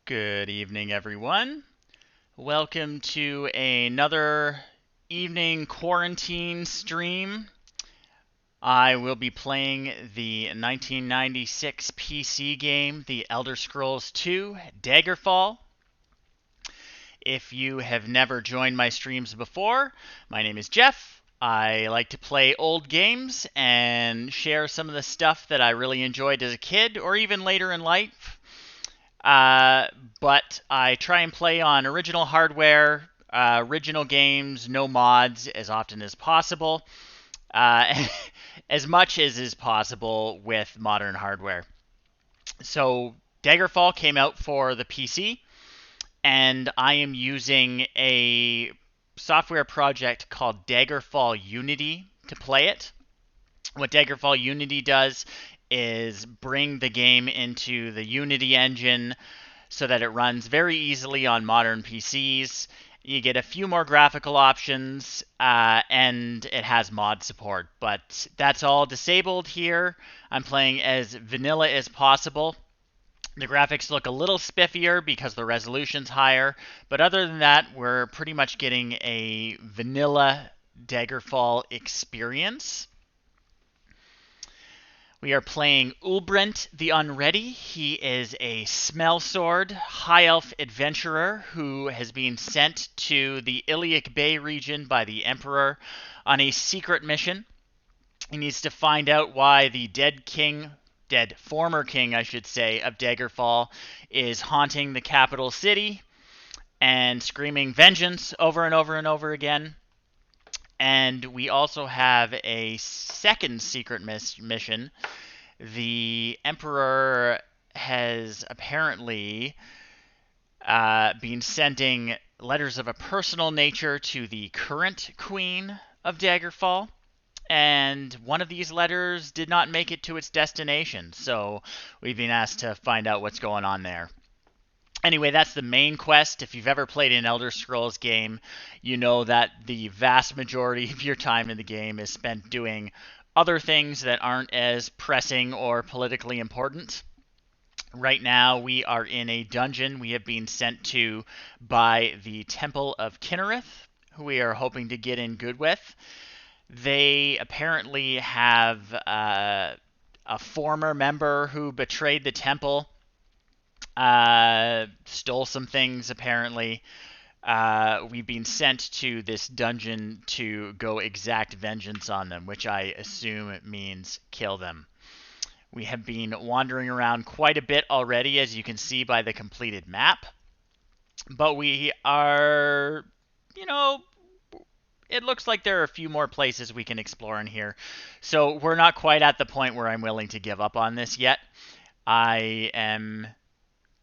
Good evening, everyone. Welcome to another evening quarantine stream. I will be playing the 1996 PC game, The Elder Scrolls II: Daggerfall. If you have never joined my streams before, my name is Jeff. I like to play old games and share some of the stuff that I really enjoyed as a kid or even later in life. But I try and play on original hardware, original games, no mods as often as possible, uh, as much as is possible with modern hardware. So Daggerfall came out for the PC, and I am using a software project called Daggerfall Unity to play it. What Daggerfall Unity does is bring the game into the Unity engine so that it runs very easily on modern PCs. You get a few more graphical options, and it has mod support, but that's all disabled here. I'm playing as vanilla as possible. The graphics look a little spiffier because the resolution's higher, but other than that, we're pretty much getting a vanilla Daggerfall experience. We are playing Ulbrent the Unready. He is a smell sword, high elf adventurer who has been sent to the Iliac Bay region by the Emperor on a secret mission. He needs to find out why the former king, I should say, of Daggerfall is haunting the capital city and screaming vengeance over and over and over again. And we also have a second secret mission. The Emperor has apparently been sending letters of a personal nature to the current Queen of Daggerfall, and one of these letters did not make it to its destination, so we've been asked to find out what's going on there. Anyway, that's the main quest. If you've ever played an Elder Scrolls game, you know that the vast majority of your time in the game is spent doing other things that aren't as pressing or politically important. Right now, we are in a dungeon we have been sent to by the Temple of Kinnereth, who we are hoping to get in good with. They apparently have a former member who betrayed the temple, stole some things apparently. We've been sent to this dungeon to go exact vengeance on them, which I assume means kill them. We have been wandering around quite a bit already, as you can see by the completed map. But we are, you know, it looks like there are a few more places we can explore in here. So we're not quite at the point where I'm willing to give up on this yet. I am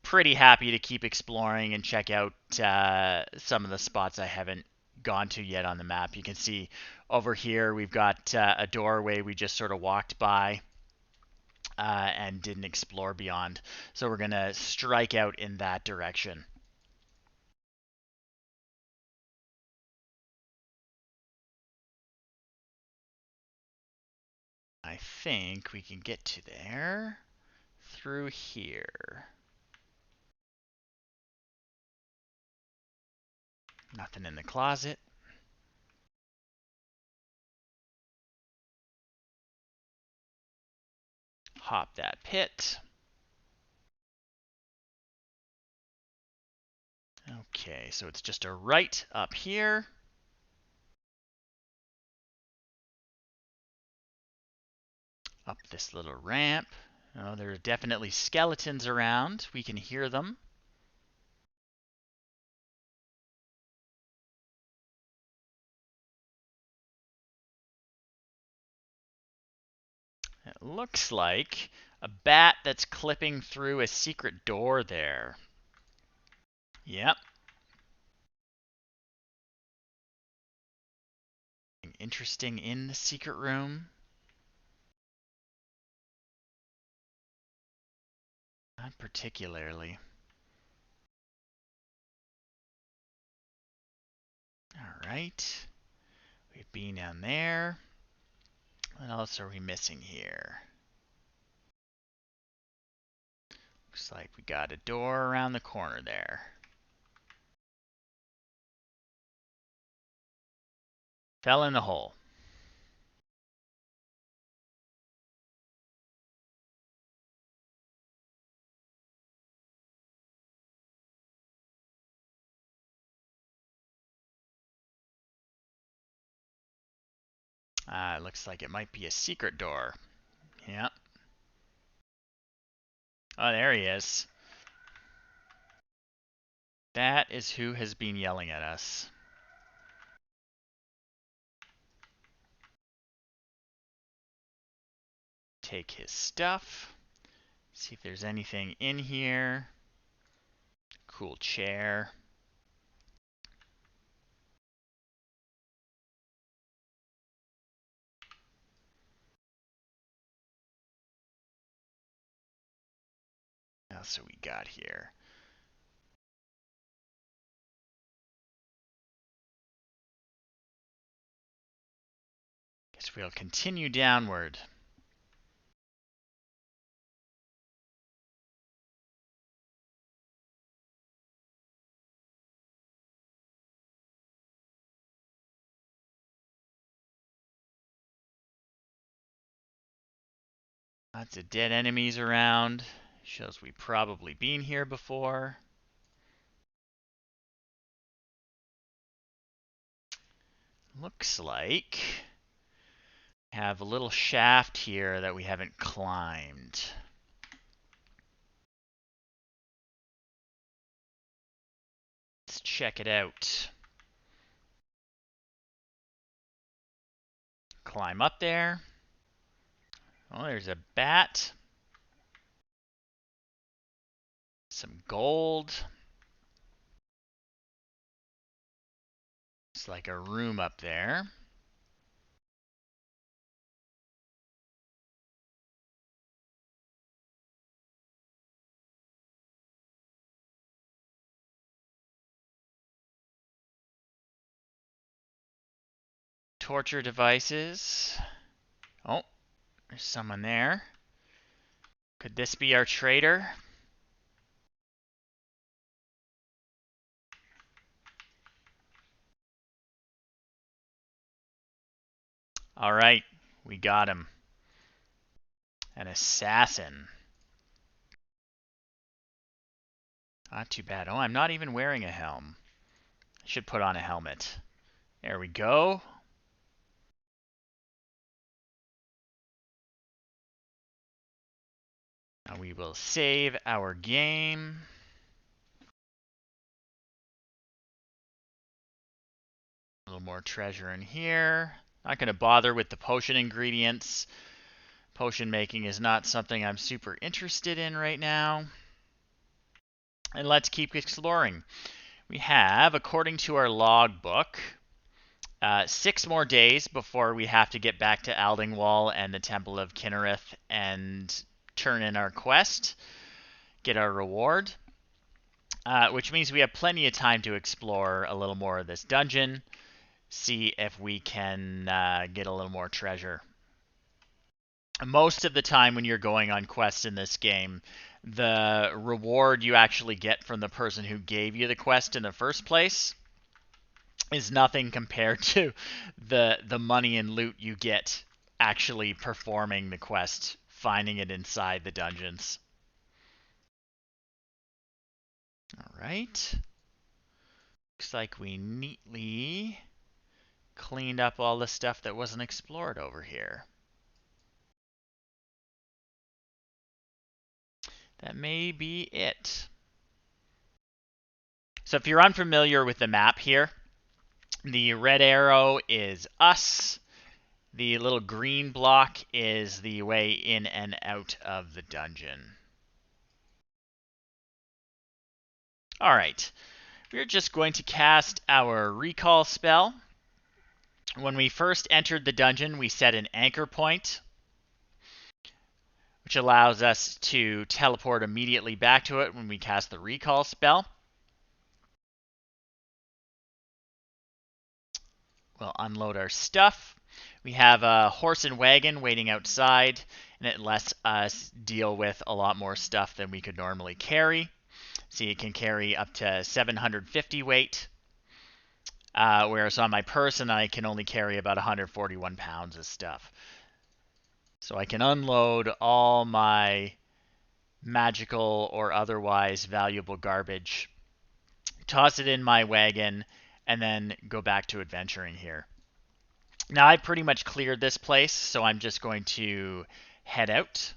pretty happy to keep exploring and check out some of the spots I haven't gone to yet on the map. You can see over here we've got a doorway we just sort of walked by and didn't explore beyond. So we're going to strike out in that direction. I think we can get to there through here. Nothing in the closet. Hop that pit. Okay, so it's just a right up here. Up this little ramp. Oh, there are definitely skeletons around. We can hear them. It looks like a bat that's clipping through a secret door there. Yep. Interesting in the secret room. Not particularly. Alright. We've been down there. What else are we missing here? Looks like we got a door around the corner there. Fell in the hole. It looks like it might be a secret door. Yep. Oh, there he is. That is who has been yelling at us. Take his stuff. See if there's anything in here. Cool chair. What else have we got here? Guess we'll continue downward. Lots of dead enemies around. Shows we've probably been here before. Looks like we have a little shaft here that we haven't climbed. Let's check it out. Climb up there. Oh, there's a bat. Some gold. It's like a room up there. Torture devices. Oh, there's someone there. Could this be our traitor? All right, we got him. An assassin. Not too bad. Oh, I'm not even wearing a helm. I should put on a helmet. There we go. Now we will save our game. A little more treasure in here. Not going to bother with the potion ingredients. Potion making is not something I'm super interested in right now. And let's keep exploring. We have, according to our logbook, 6 more days before we have to get back to Aldingwall and the Temple of Kinnereth and turn in our quest, get our reward, which means we have plenty of time to explore a little more of this dungeon, see if we can get a little more treasure. Most of the time when you're going on quests in this game, the reward you actually get from the person who gave you the quest in the first place is nothing compared to the money and loot you get actually performing the quest, finding it inside the dungeons. All right. Looks like we neatly cleaned up all the stuff that wasn't explored over here. That may be it. So if you're unfamiliar with the map here, the red arrow is us. The little green block is the way in and out of the dungeon. All right. We're just going to cast our recall spell. When we first entered the dungeon, we set an anchor point, which allows us to teleport immediately back to it when we cast the recall spell. We'll unload our stuff. We have a horse and wagon waiting outside, and it lets us deal with a lot more stuff than we could normally carry. See, it can carry up to 750 weight, whereas on my person I can only carry about 141 pounds of stuff. So I can unload all my magical or otherwise valuable garbage, toss it in my wagon, and then go back to adventuring here. Now I pretty much cleared this place, so I'm just going to head out.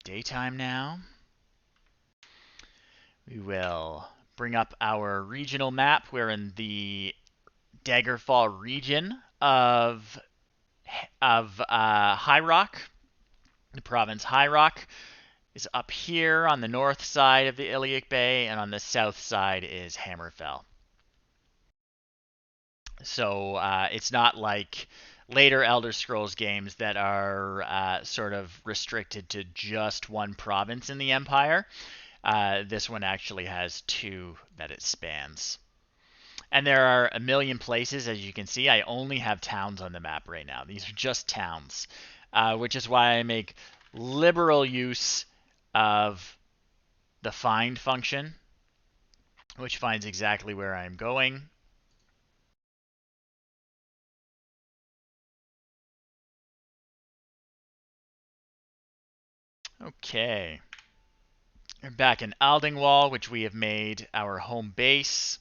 Daytime now. We will bring up our regional map. We're in the Daggerfall region of High Rock. The province High Rock is up here on the north side of the Iliac Bay, and on the south side is Hammerfell. So it's not like later Elder Scrolls games that are sort of restricted to just one province in the Empire. This one actually has two that it spans. And there are a million places, as you can see. I only have towns on the map right now. These are just towns, which is why I make liberal use of the find function, which finds exactly where I'm going. Okay. We're back in Aldingwall, which we have made our home base.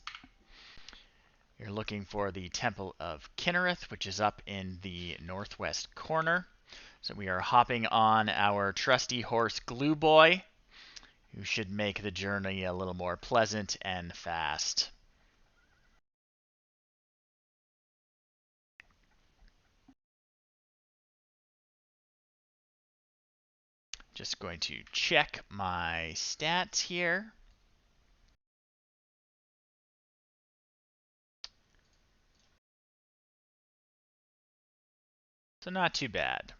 You're looking for the Temple of Kinnereth, which is up in the northwest corner. So we are hopping on our trusty horse Glue Boy, who should make the journey a little more pleasant and fast. Just going to check my stats here. So not too bad.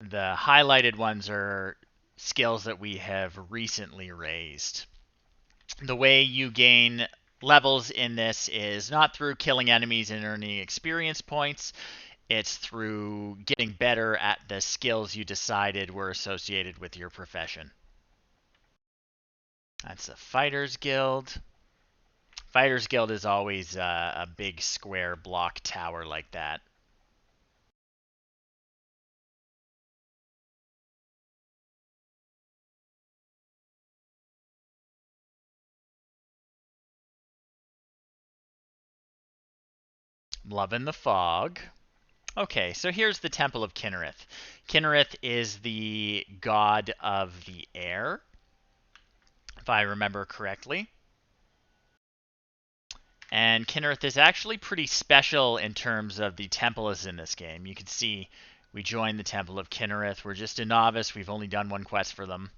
The highlighted ones are skills that we have recently raised. The way you gain levels in this is not through killing enemies and earning experience points. It's through getting better at the skills you decided were associated with your profession. That's the Fighters Guild. Fighters Guild is always a big square block tower like that. Loving the fog. Okay, so here's the Temple of Kinnereth. Kinnereth is the god of the air, if I remember correctly. And Kinnereth is actually pretty special in terms of the temples in this game. You can see we joined the Temple of Kinnereth. We're just a novice. We've only done one quest for them.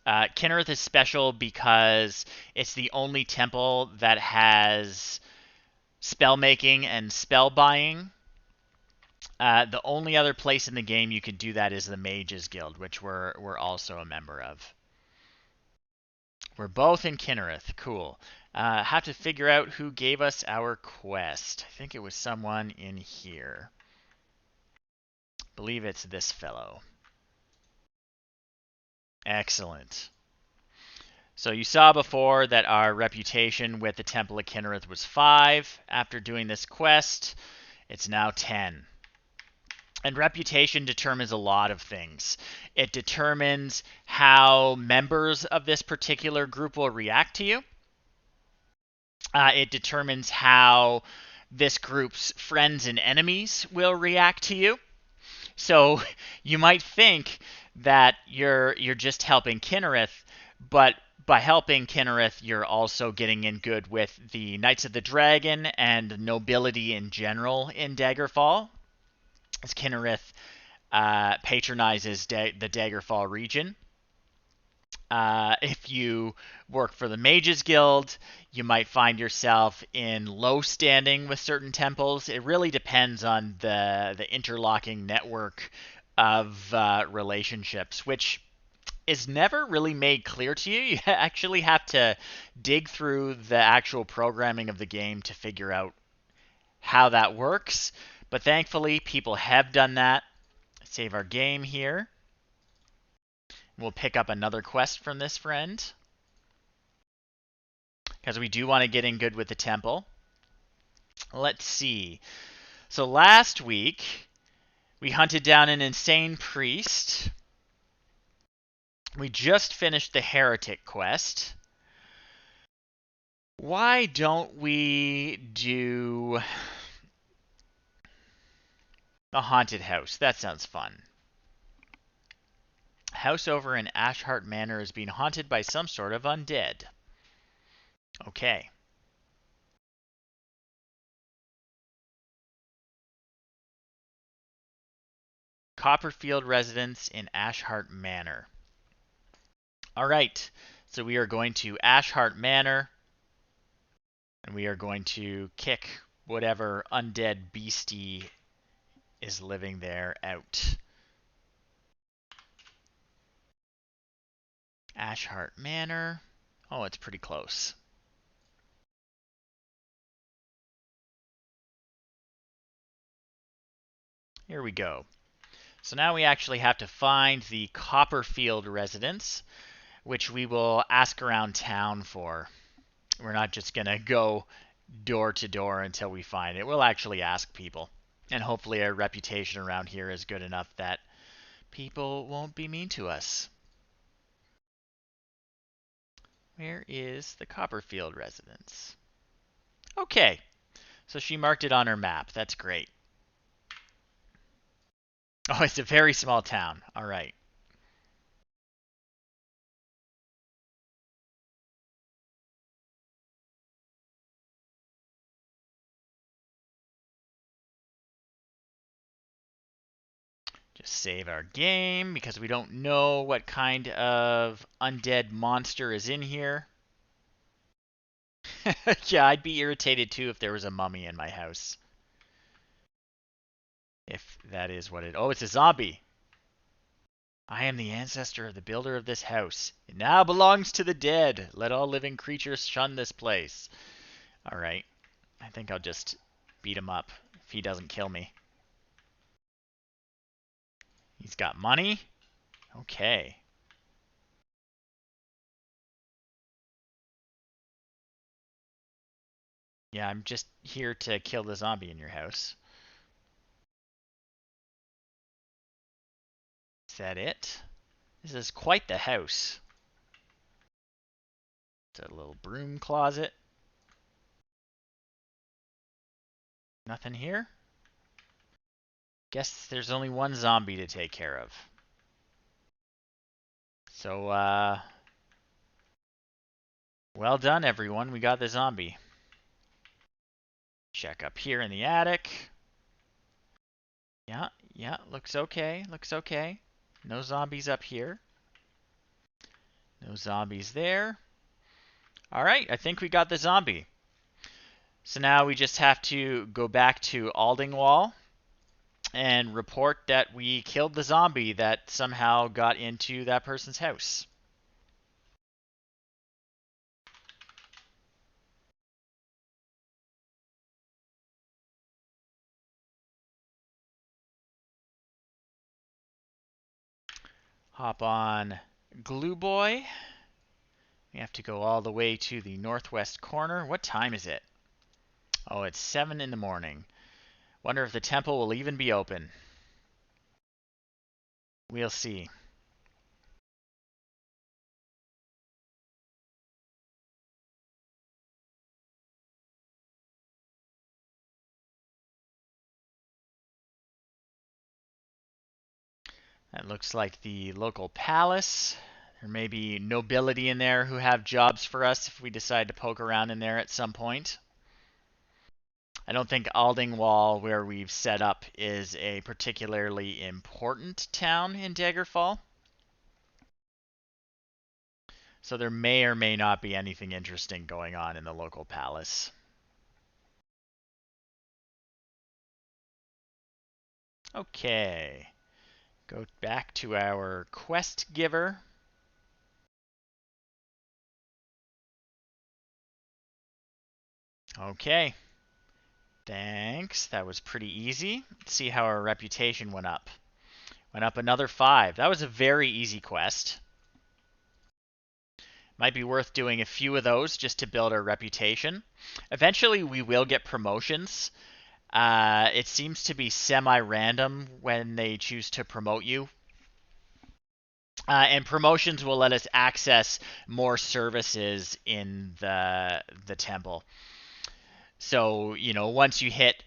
Kinnereth is special because it's the only temple that has spell making and spell buying. The only other place in the game you can do that is the Mages Guild, which we're also a member of. We're both in Kinnereth. Cool. Have to figure out who gave us our quest. I think it was someone in here. I believe it's this fellow. Excellent. So you saw before that our reputation with the Temple of Kinnereth was 5. After doing this quest, it's now 10. And reputation determines a lot of things. It determines how members of this particular group will react to you. It determines how this group's friends and enemies will react to you. So you might think that you're just helping Kinnereth, but by helping Kinnereth, you're also getting in good with the Knights of the Dragon and nobility in general in Daggerfall, as Kinnereth patronizes the Daggerfall region. If you work for the Mages Guild, you might find yourself in low standing with certain temples. It really depends on the interlocking network of relationships, which is never really made clear to you. You actually have to dig through the actual programming of the game to figure out how that works, but thankfully people have done that. Save our game here. We'll pick up another quest from this friend, because we do want to get in good with the temple. Let's see. So last week, we hunted down an insane priest. We just finished the heretic quest. Why don't we do a haunted house? That sounds fun. House over in Ashheart Manor is being haunted by some sort of undead. Okay. Copperfield residence in Ashheart Manor. All right. So we are going to Ashheart Manor, and we are going to kick whatever undead beastie is living there out. Ashheart Manor. Oh, it's pretty close. Here we go. So now we actually have to find the Copperfield residence, which we will ask around town for. We're not just going to go door to door until we find it. We'll actually ask people. And hopefully our reputation around here is good enough that people won't be mean to us. Where is the Copperfield residence? Okay, so she marked it on her map. That's great. Oh, it's a very small town. All right. Just save our game because we don't know what kind of undead monster is in here. Yeah, I'd be irritated too if there was a mummy in my house. If that is what it... Oh, it's a zombie. I am the ancestor of the builder of this house. It now belongs to the dead. Let all living creatures shun this place. All right. I think I'll just beat him up if he doesn't kill me. He's got money? Okay. Yeah, I'm just here to kill the zombie in your house. Is that it? This is quite the house. It's a little broom closet. Nothing here? Guess there's only one zombie to take care of. So, well done, everyone. We got the zombie. Check up here in the attic. Yeah, looks okay. Looks okay. No zombies up here. No zombies there. All right, I think we got the zombie. So now we just have to go back to Aldingwall and report that we killed the zombie that somehow got into that person's house. Hop on Glue Boy. We have to go all the way to the northwest corner. What time is it? Oh, it's 7 in the morning. Wonder if the temple will even be open. We'll see. That looks like the local palace. There may be nobility in there who have jobs for us if we decide to poke around in there at some point. I don't think Aldingwall, where we've set up, is a particularly important town in Daggerfall. So there may or may not be anything interesting going on in the local palace. Okay. Go back to our quest giver. Okay. Thanks. That was pretty easy. Let's see how our reputation went up. Went up another 5. That was a very easy quest. Might be worth doing a few of those just to build our reputation. Eventually, we will get promotions. It seems to be semi-random when they choose to promote you. And promotions will let us access more services in the temple. So, once you hit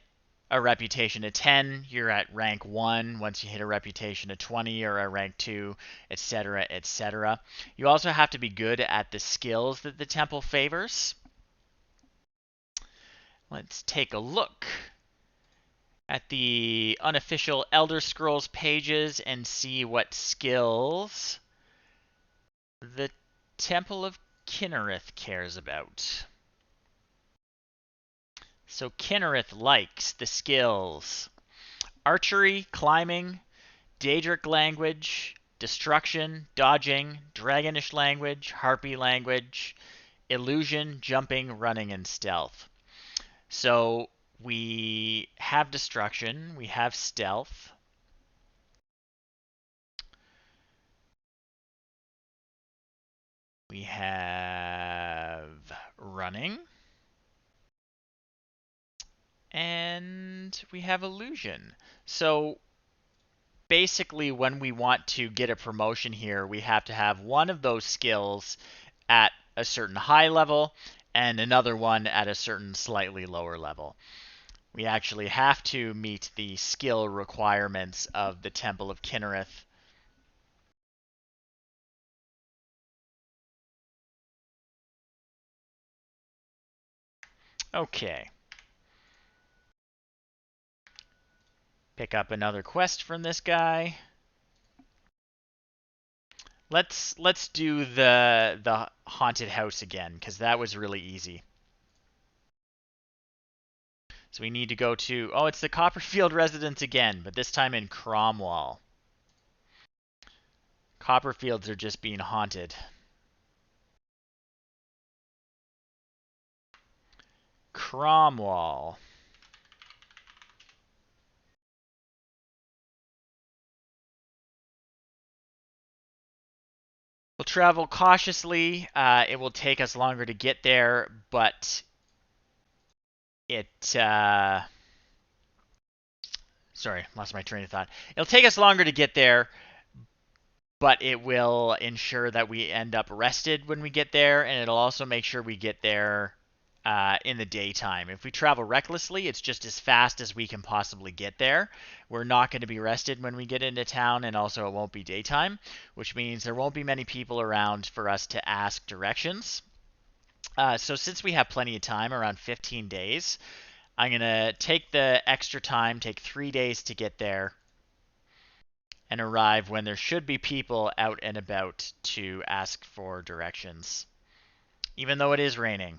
a reputation of 10, you're at rank 1. Once you hit a reputation of 20, you're at rank 2, etc., etc. You also have to be good at the skills that the temple favors. Let's take a look at the unofficial Elder Scrolls pages and see what skills the Temple of Kinnereth cares about. So Kinnereth likes the skills archery, climbing, Daedric language, destruction, dodging, Dragonish language, Harpy language, illusion, jumping, running, and stealth. So we have destruction, we have stealth. We have running. And we have illusion. So basically, when we want to get a promotion here, we have to have one of those skills at a certain high level and another one at a certain slightly lower level. We actually have to meet the skill requirements of the Temple of Kinnereth. Okay. Pick up another quest from this guy. Let's do the haunted house again, because that was really easy. So we need to go to, oh, it's the Copperfield residence again, but this time in Cromwell. Copperfields are just being haunted. Cromwell. We'll travel cautiously. It will take us longer to get there, but it... sorry, lost my train of thought. It'll take us longer to get there, but it will ensure that we end up rested when we get there, and it'll also make sure we get there in the daytime. If we travel recklessly, it's just as fast as we can possibly get there. We're not going to be rested when we get into town, and also it won't be daytime, which means there won't be many people around for us to ask directions. So since we have plenty of time, around 15 days, I'm going to take the extra time, take 3 days to get there, and arrive when there should be people out and about to ask for directions, even though it is raining.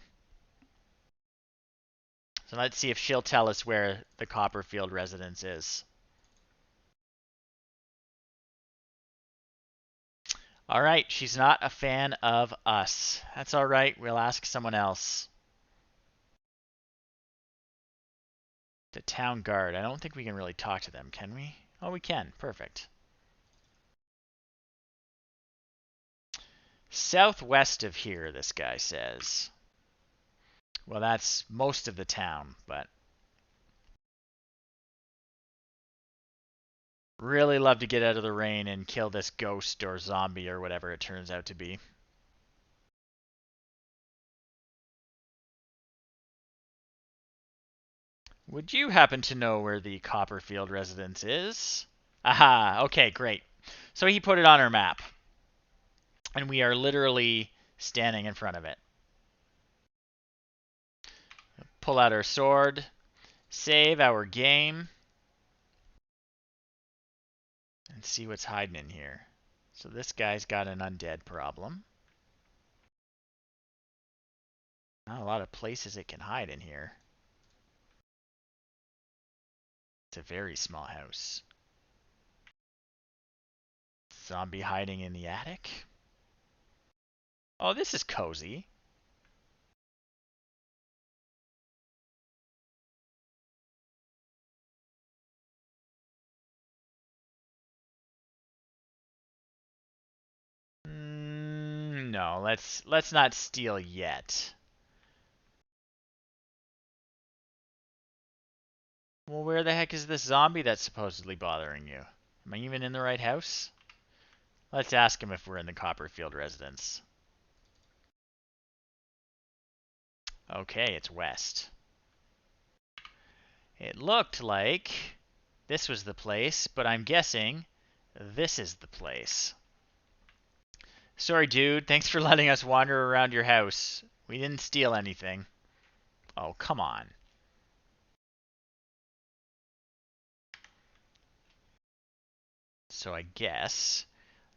So let's see if she'll tell us where the Copperfield residence is. All right, she's not a fan of us. That's all right, we'll ask someone else. The town guard. I don't think we can really talk to them, can we? Oh, we can. Perfect. Southwest of here, this guy says. Well, that's most of the town, but really love to get out of the rain and kill this ghost or zombie or whatever it turns out to be. Would you happen to know where the Copperfield residence is? Aha, okay, great. So he put it on our map. And we are literally standing in front of it. Pull out our sword, save our game, and see what's hiding in here. So this guy's got an undead problem. Not a lot of places it can hide in here. It's a very small house. Zombie hiding in the attic. Oh, this is cozy. No, let's not steal yet. Well, where the heck is this zombie that's supposedly bothering you? Am I even in the right house? Let's ask him if we're in the Copperfield residence. Okay, it's west. It looked like this was the place, but I'm guessing this is the place. Sorry, dude. Thanks for letting us wander around your house. We didn't steal anything. Oh, come on. So I guess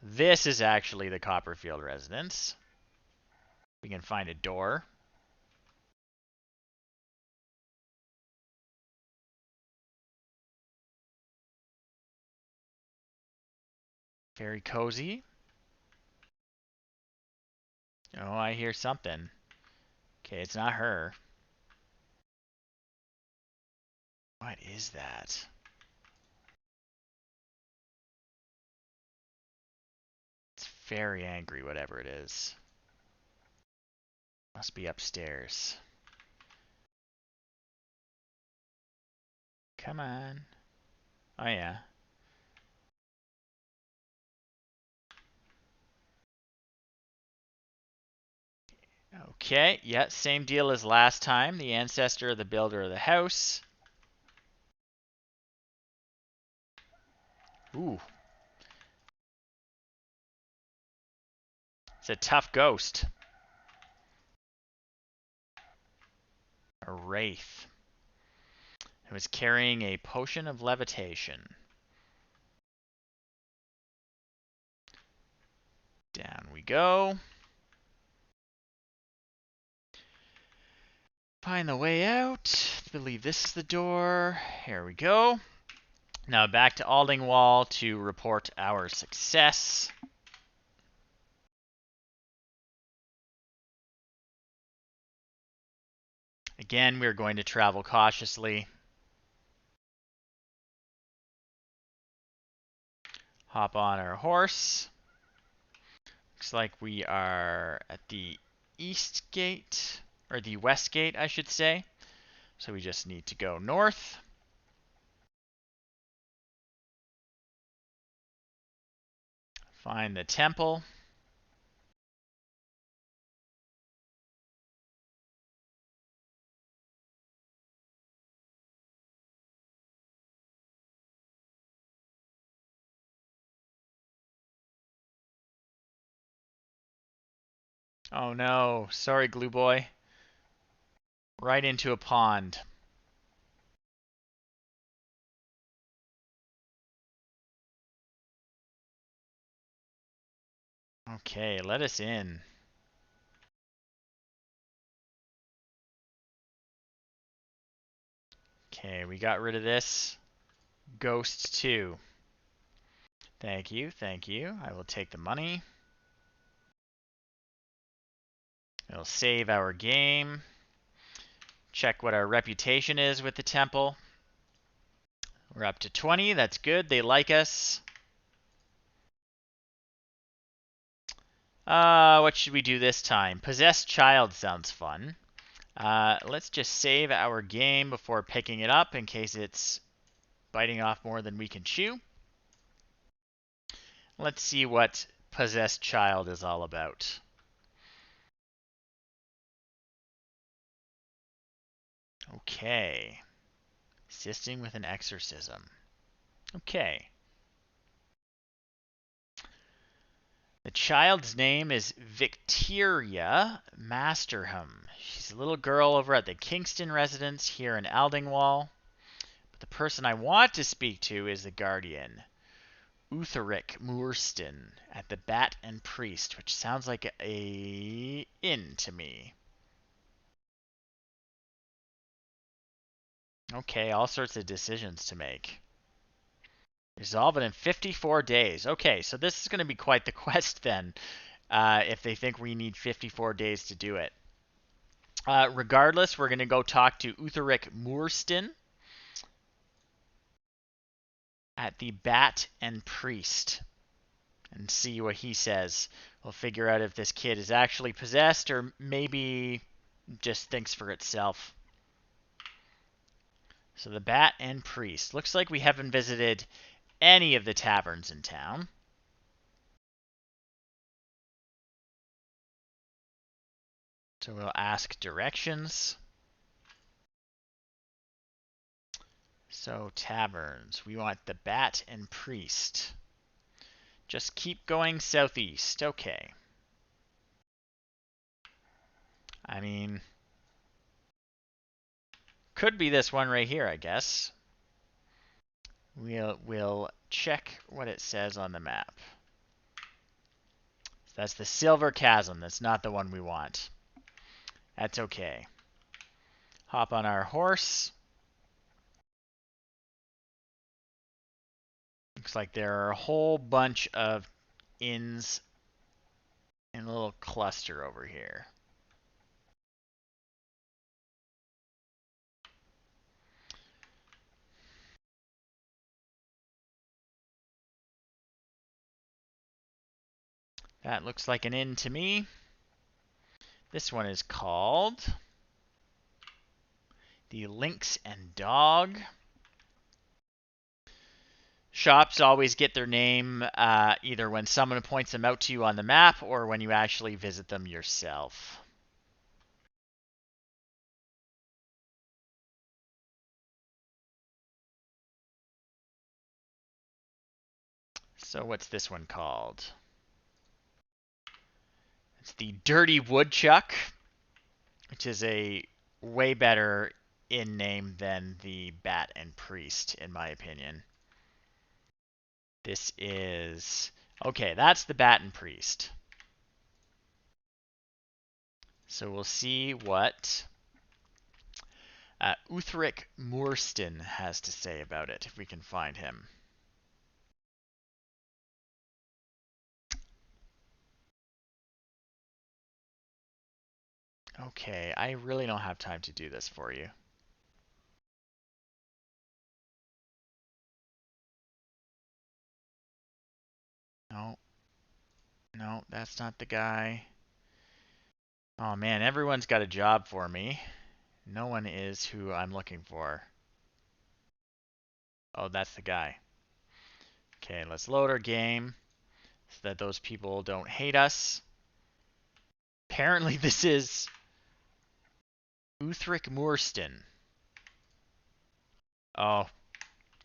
this is actually the Copperfield residence. We can find a door. Very cozy. Oh, I hear something. Okay, it's not her. What is that? It's very angry, whatever it is. Must be upstairs. Come on. Oh, yeah. Okay, yeah, same deal as last time. The ancestor of the builder of the house. Ooh. It's a tough ghost. A wraith. Who is carrying a potion of levitation. Down we go. Find the way out. I believe this is the door. Here we go. Now back to Aldingwall to report our success. Again, we're going to travel cautiously. Hop on our horse. Looks like we are at the east gate, or the west gate, I should say. So we just need to go north. Find the temple. Oh no, sorry, Glue Boy. Right into a pond. Okay, let us in. Okay, we got rid of this. Ghost 2. Thank you, thank you. I will take the money. It'll save our game. Check what our reputation is with the temple. We're up to 20. That's good. They like us. What should we do this time? Possessed Child sounds fun. Let's just save our game before picking it up in case it's biting off more than we can chew. Let's see what Possessed Child is all about. Okay. Assisting with an exorcism. Okay. The child's name is Victoria Masterham. She's a little girl over at the Kingston residence here in Aldingwall. But the person I want to speak to is the guardian, Utheric Moorston, at the Bat and Priest, which sounds like a inn to me. Okay, all sorts of decisions to make. Resolve it in 54 days. Okay, so this is going to be quite the quest then, if they think we need 54 days to do it. Regardless, we're going to go talk to Utheric Moorston at the Bat and Priest. and see what he says. We'll figure out if this kid is actually possessed or maybe just thinks for itself. So the Bat and Priest. Looks like we haven't visited any of the taverns in town. So we'll ask directions. So taverns. We want the Bat and Priest. Just keep going southeast. Okay. I mean, could be this one right here, I guess. We'll check what it says on the map. That's the Silver Chasm. That's not the one we want. That's okay. Hop on our horse. Looks like there are a whole bunch of inns in a little cluster over here. That looks like an inn to me. This one is called the Lynx and Dog. Shops always get their name either when someone points them out to you on the map or when you actually visit them yourself. So what's this one called? It's the Dirty Woodchuck, which is a way better inn name than the Bat and Priest, in my opinion. This is... Okay, that's the Bat and Priest. So we'll see what Uthric Moorston has to say about it, if we can find him. Okay, I really don't have time to do this for you. No. No, that's not the guy. Oh man, everyone's got a job for me. No one is who I'm looking for. Oh, that's the guy. Okay, let's load our game so that those people don't hate us. Apparently this is Uthric Moorston. Oh,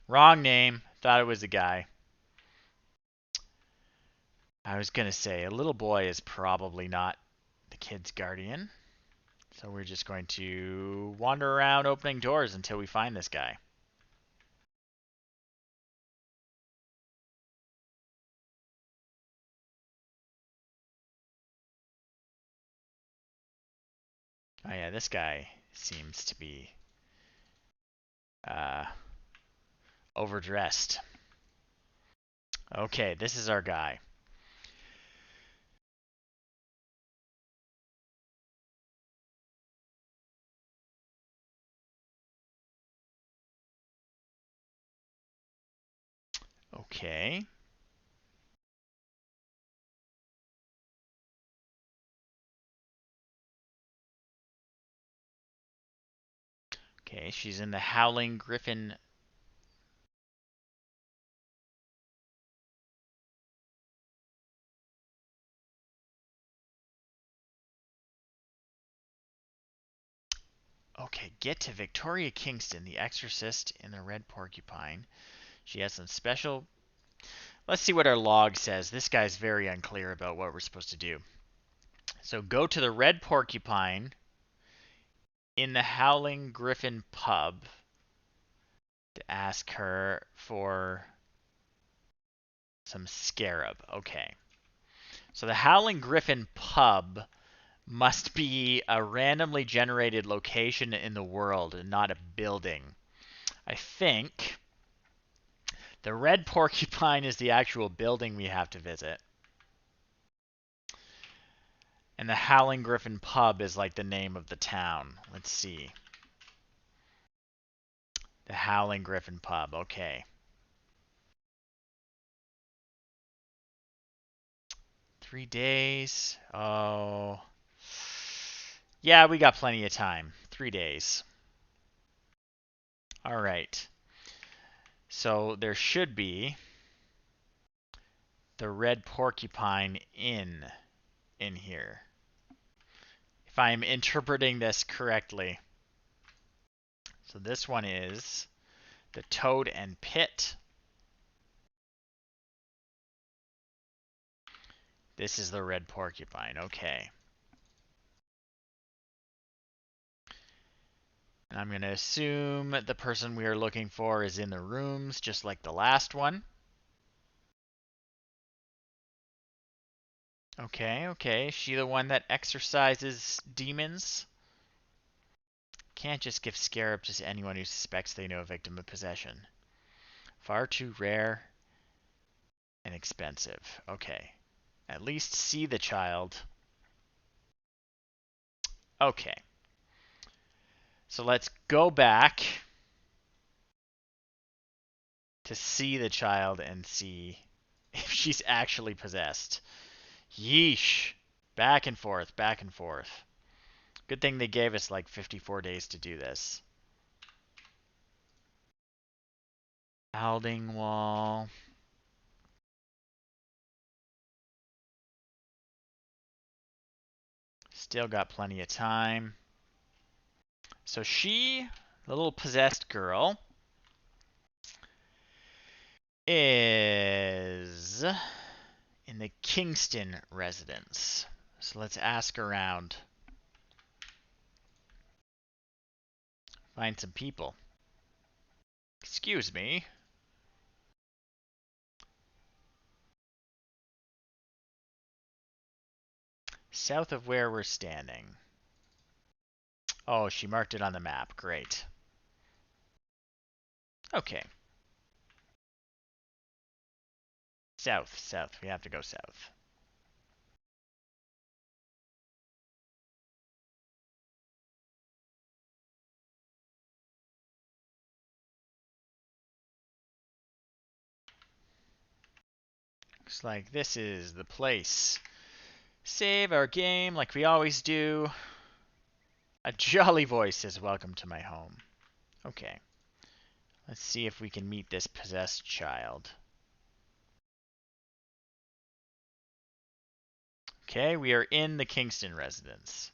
wrong name. Thought it was a guy. I was going to say, a little boy is probably not the kid's guardian. So we're just going to wander around opening doors until we find this guy. Oh yeah, this guy seems to be overdressed. Okay, this is our guy. Okay. Okay, she's in the Howling Griffin. Okay, get to Victoria Kingston, the exorcist in the Red Porcupine. She has some special... Let's see what our log says. This guy's very unclear about what we're supposed to do. So go to the Red Porcupine in the Howling Griffin pub to ask her for some scarab. Okay. So the Howling Griffin pub must be a randomly generated location in the world and not a building. I think the Red Porcupine is the actual building we have to visit. And the Howling Griffin pub is like the name of the town. Let's see. The Howling Griffin pub. Okay. 3 days. Oh. Yeah, we got plenty of time. 3 days. All right. So there should be the Red Porcupine Inn in here, if I'm interpreting this correctly. So this one is the Toad and Pit. This is the Red Porcupine. Okay. And I'm going to assume the person we are looking for is in the rooms, just like the last one. Okay, okay. Is she the one that exorcises demons? Can't just give Scarab to anyone who suspects they know a victim of possession. Far too rare and expensive. Okay. At least see the child. Okay. So let's go back to see the child and see if she's actually possessed. Yeesh. Back and forth, back and forth. Good thing they gave us like 54 days to do this. Aldingwall. Still got plenty of time. So she, the little possessed girl, is in the Kingston residence. So let's ask around. Find some people. Excuse me. South of where we're standing. Oh, she marked it on the map. Great. Okay. South, south. We have to go south. Looks like this is the place. Save our game like we always do. A jolly voice says, "Welcome to my home." Okay. Let's see if we can meet this possessed child. Okay, we are in the Kingston residence.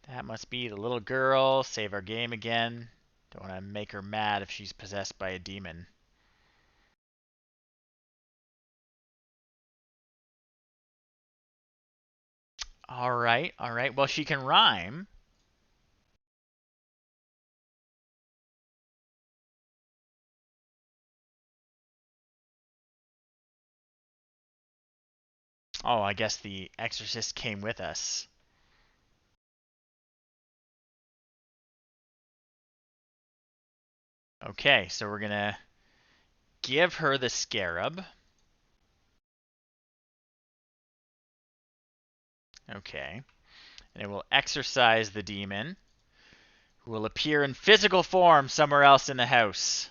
That must be the little girl. Save our game again. Don't want to make her mad if she's possessed by a demon. Alright, alright. Well, she can rhyme. Oh, I guess the exorcist came with us. Okay, so we're gonna give her the scarab. Okay. And it will exorcise the demon, who will appear in physical form somewhere else in the house.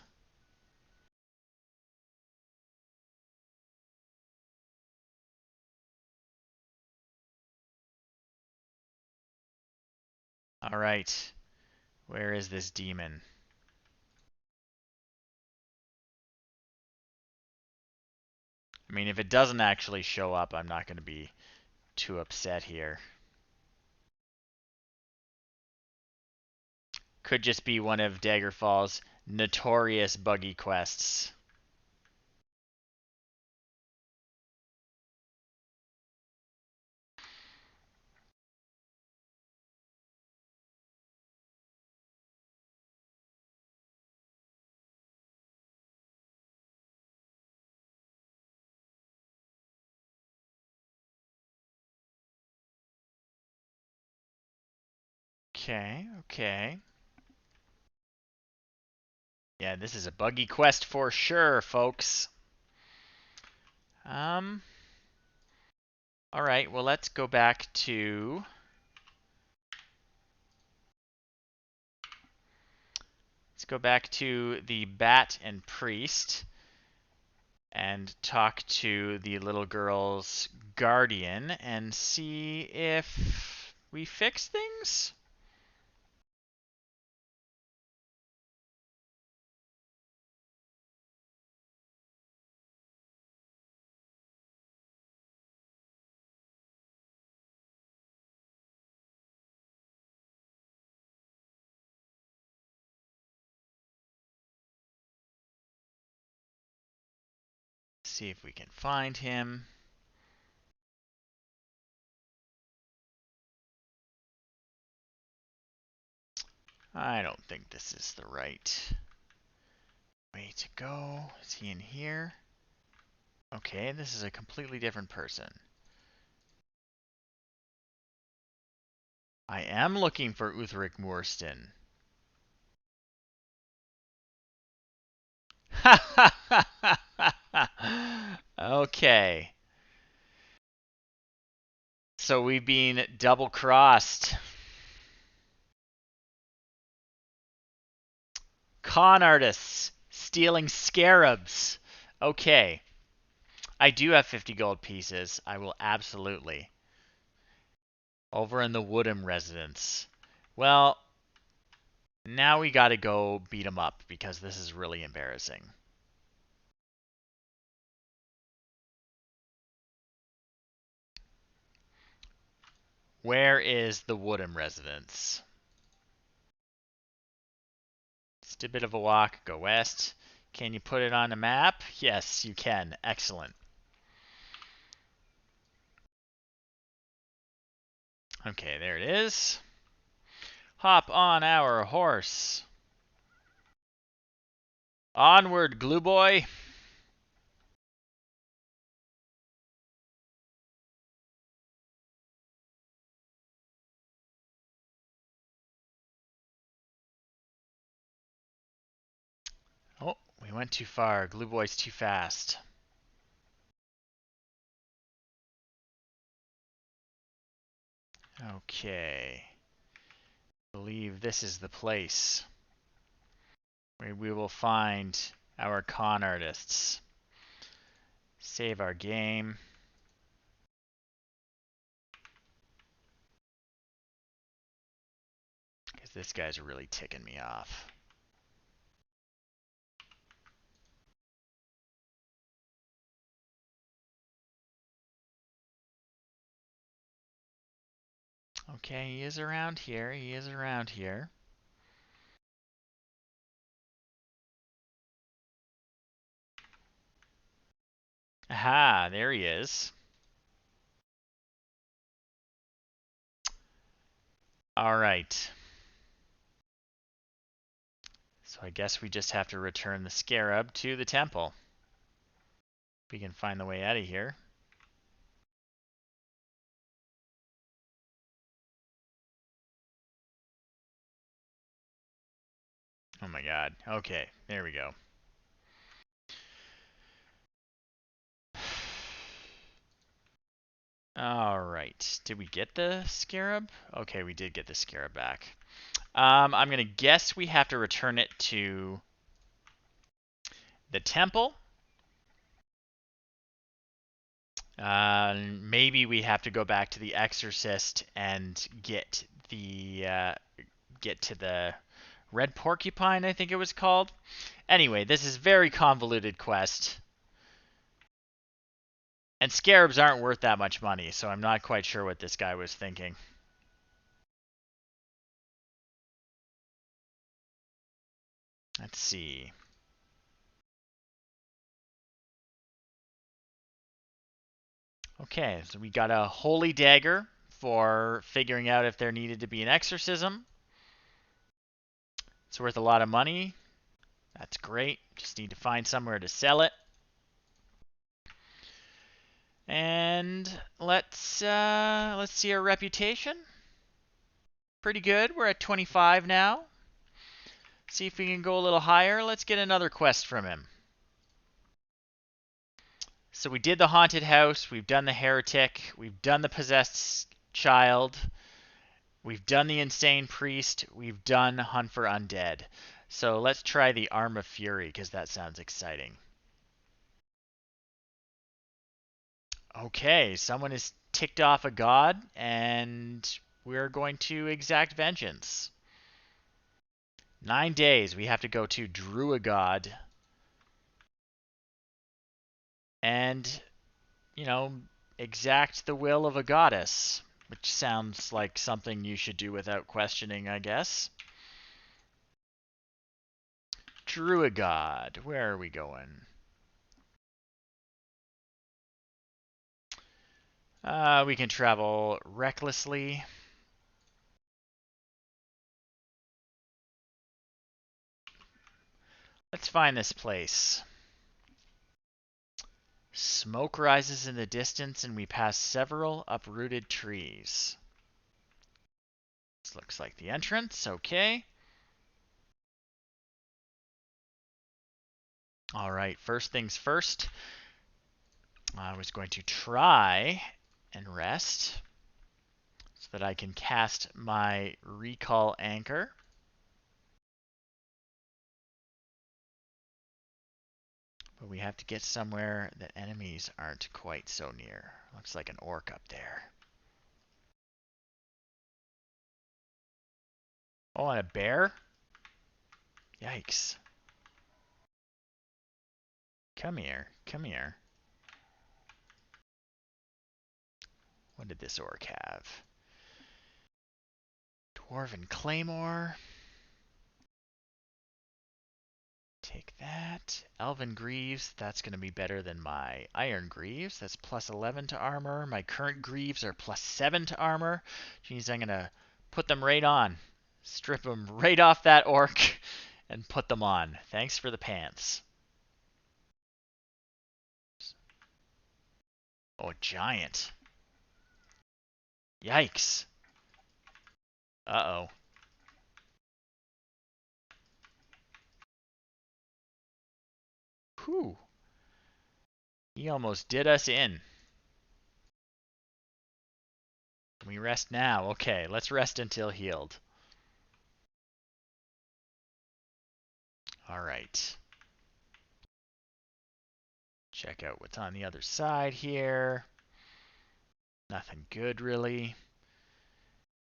Alright. Where is this demon? I mean, if it doesn't actually show up, I'm not going to be too upset here. Could just be one of Daggerfall's notorious buggy quests. Okay, okay. Yeah, this is a buggy quest for sure, folks. Alright, well, let's go back to... Let's go back to the Bat and Priest. and talk to the little girl's guardian and see if we fix things. See if we can find him. I don't think this is the right way to go. Is he in here? Okay, this is a completely different person. I am looking for Uthric Moorston. Okay. So we've been double crossed. Con artists stealing scarabs. Okay. I do have 50 gold pieces. I will absolutely. Over in the Woodham residence. Well, now we gotta go beat him up because this is really embarrassing. Where is the Woodham residence? Just a bit of a walk. Go west. Can you put it on a map? Yes, you can. Excellent. Okay, there it is. Hop on our horse. Onward, glue boy. Oh, we went too far. Glue boy's too fast. Okay. I believe this is the place where we will find our con artists. Save our game. Because this guy's really ticking me off. Okay, he is around here. He is around here. Aha, there he is. All right. So I guess we just have to return the scarab to the temple. If we can find the way out of here. Oh my god. Okay, there we go. Alright. Did we get the scarab? Okay, we did get the scarab back. I'm going to guess we have to return it to the temple. Maybe we have to go back to the exorcist and get to the red porcupine, I think it was called. Anyway, this is very convoluted quest. And scarabs aren't worth that much money, so I'm not quite sure what this guy was thinking. Let's see. Okay, so we got a holy dagger for figuring out if there needed to be an exorcism. It's worth a lot of money. That's great. Just need to find somewhere to sell it. And let's see our reputation. Pretty good. We're at 25 now. See if we can go a little higher. Let's get another quest from him. So we did the haunted house. We've done the heretic. We've done the possessed child. We've done the insane priest. We've done hunt for undead. So let's try the arm of fury because that sounds exciting. Okay, someone has ticked off a god, and we're going to exact vengeance. 9 days, we have to go to Drew a god and, you know, exact the will of a goddess, which sounds like something you should do without questioning, I guess. Drew a god, where are we going? We can travel recklessly. Let's find this place. Smoke rises in the distance, and we pass several uprooted trees. This looks like the entrance. Okay. All right, first things first. I was going to try and rest so that I can cast my recall anchor. But we have to get somewhere that enemies aren't quite so near. Looks like an orc up there. Oh, and a bear? Yikes. Come here. Come here. What did this orc have? Dwarven Claymore. Take that. Elven Greaves, that's going to be better than my Iron Greaves. That's plus 11 to armor. My current Greaves are plus 7 to armor. Geez, I'm going to put them right on. Strip them right off that orc and put them on. Thanks for the pants. Oh, giant. Yikes. Uh-oh. Whew. He almost did us in. Can we rest now? Okay, let's rest until healed. All right. Check out what's on the other side here. Nothing good, really.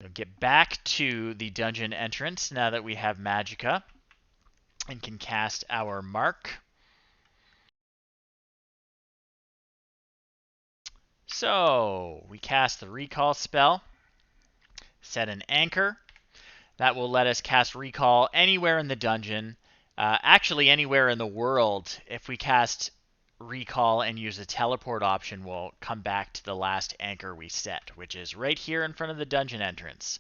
We'll get back to the dungeon entrance now that we have Magicka and can cast our mark. So, we cast the recall spell, set an anchor. That will let us cast recall anywhere in the dungeon, actually anywhere in the world. If we cast recall and use the teleport option, we'll come back to the last anchor we set, which is right here in front of the dungeon entrance.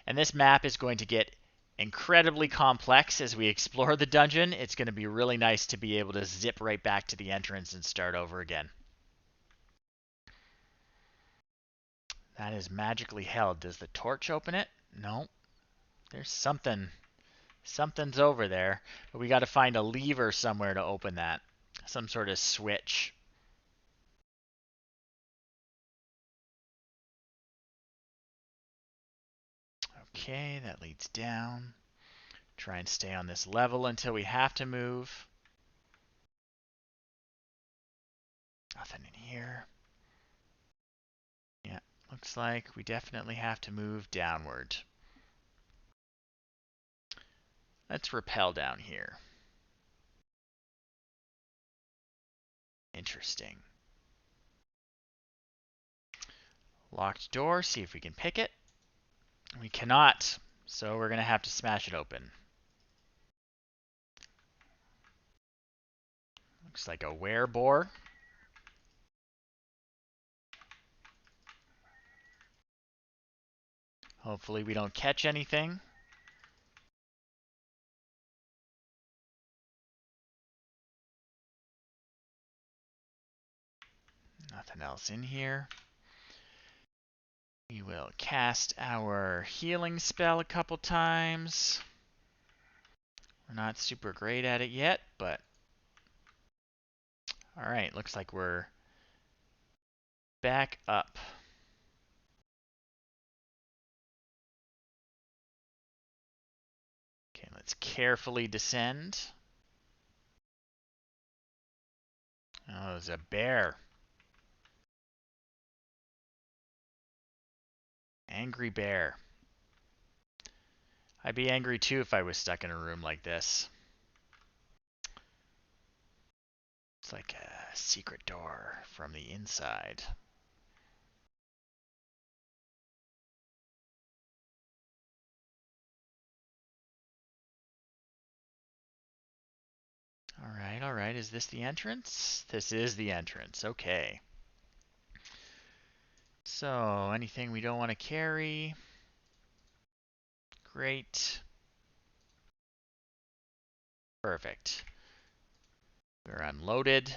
And this map is going to get incredibly complex as we explore the dungeon. It's going to be really nice to be able to zip right back to the entrance and start over again. That is magically held. Does the torch open it? No. There's something. Something's over there. But we got to find a lever somewhere to open that. Some sort of switch. Okay, that leads down. Try and stay on this level until we have to move. Nothing in here. Yeah, looks like we definitely have to move downward. Let's rappel down here. Interesting. Locked door, see if we can pick it. We cannot, so we're going to have to smash it open. Looks like a werebore. Hopefully we don't catch anything. Nothing else in here. We will cast our healing spell a couple times. We're not super great at it yet, but alright, looks like we're back up. Okay, let's carefully descend. Oh, there's a bear. Angry bear. I'd be angry too if I was stuck in a room like this. It's like a secret door from the inside. All right. Is this the entrance? This is the entrance. Okay. So, anything we don't want to carry? Great. Perfect. We're unloaded.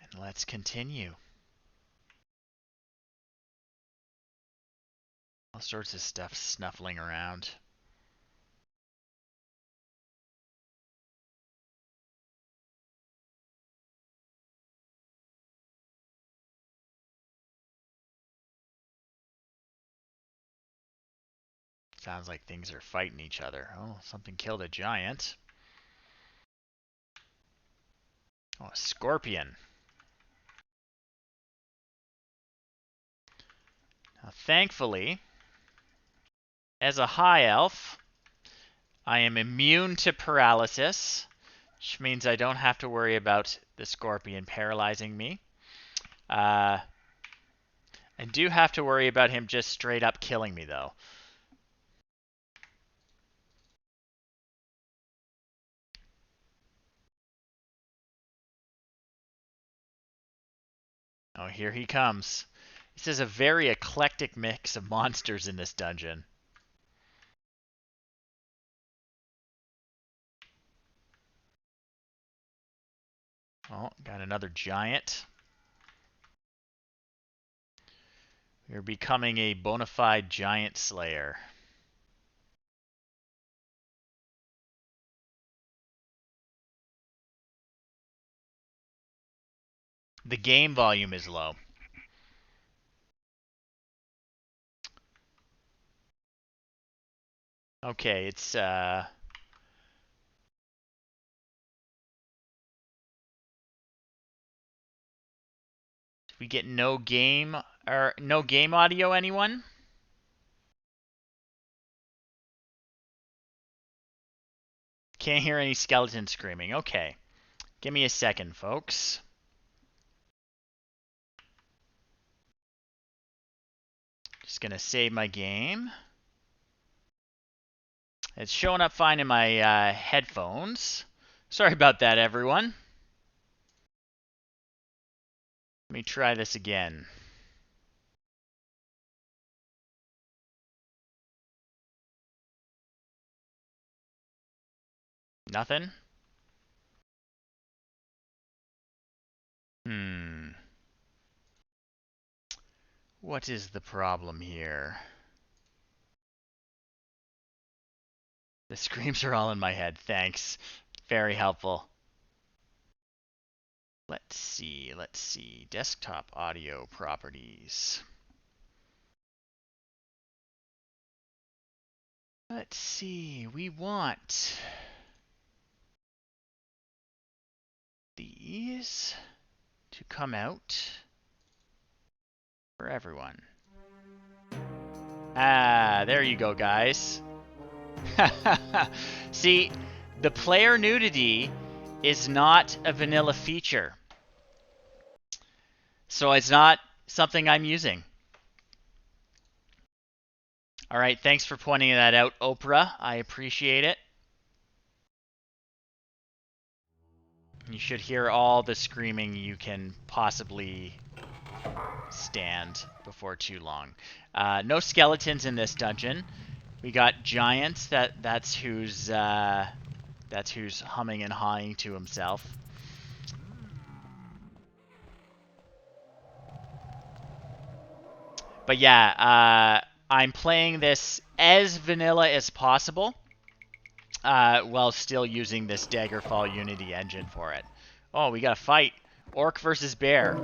And let's continue. All sorts of stuff snuffling around. Sounds like things are fighting each other. Oh, something killed a giant. Oh, a scorpion. Now, thankfully, as a high elf, I am immune to paralysis, which means I don't have to worry about the scorpion paralyzing me. I do have to worry about him just straight up killing me, though. Oh, here he comes. This is a very eclectic mix of monsters in this dungeon. Oh, got another giant. We're becoming a bona fide giant slayer. The game volume is low. Okay, it's we get no game or no game audio, anyone? Can't hear any skeletons screaming. Okay. Give me a second, folks. Just gonna save my game. It's showing up fine in my headphones. Sorry about that, everyone. Let me try this again. Nothing? What is the problem here? The screams are all in my head. Thanks. Very helpful. Let's see. Desktop audio properties. Let's see. We want these to come out for everyone. Ah, there you go, guys. See, the player nudity is not a vanilla feature. So it's not something I'm using. All right, thanks for pointing that out, Oprah. I appreciate it. You should hear all the screaming you can possibly stand before too long. No skeletons in this dungeon. We got giants. That's who's humming and hawing to himself. But yeah, I'm playing this as vanilla as possible, while still using this Daggerfall Unity engine for it. Oh, we got a fight. Orc versus bear.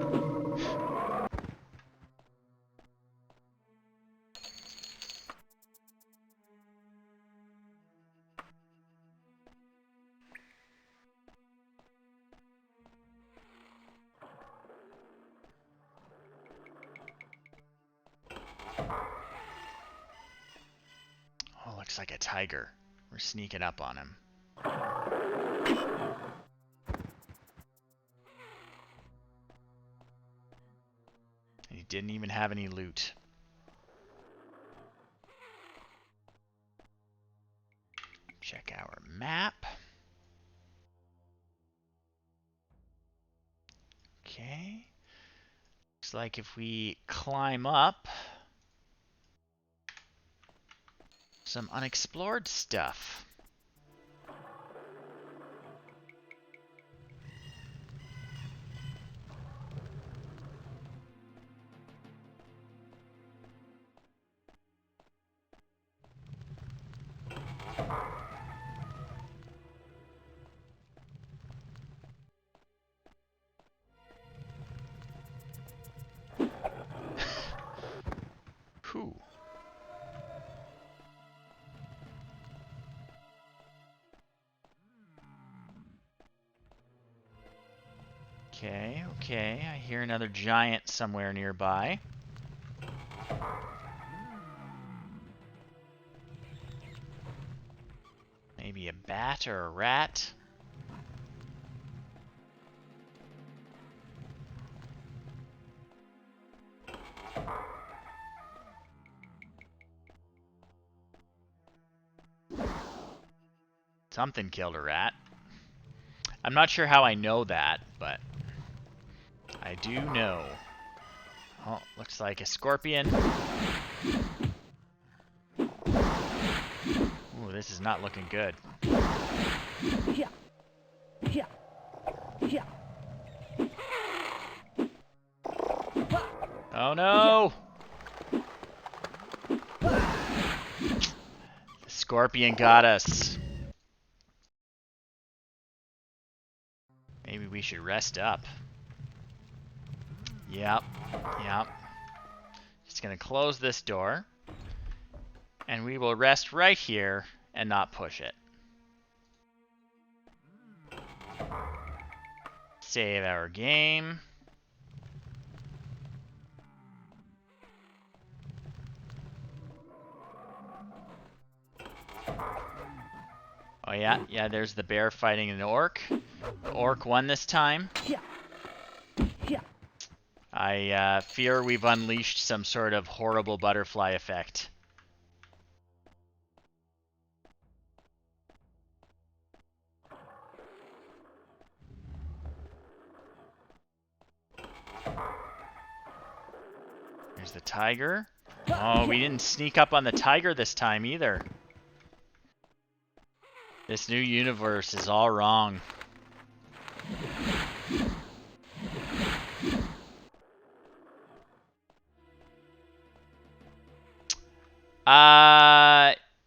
looks like a tiger. We're sneaking up on him. He didn't even have any loot. Check our map. Okay. Looks like if we climb up, some unexplored stuff. Whew. Okay, okay. I hear another giant somewhere nearby. Maybe a bat or a rat. Something killed a rat. I'm not sure how I know that, but I do know. Oh, looks like a scorpion. Ooh, this is not looking good. Oh no! The scorpion got us. Maybe we should rest up. Yep, yep. Just gonna close this door. And we will rest right here and not push it. Save our game. Oh yeah, yeah, there's the bear fighting an orc. The orc won this time. I fear we've unleashed some sort of horrible butterfly effect. There's the tiger. Oh, we didn't sneak up on the tiger this time either. This new universe is all wrong.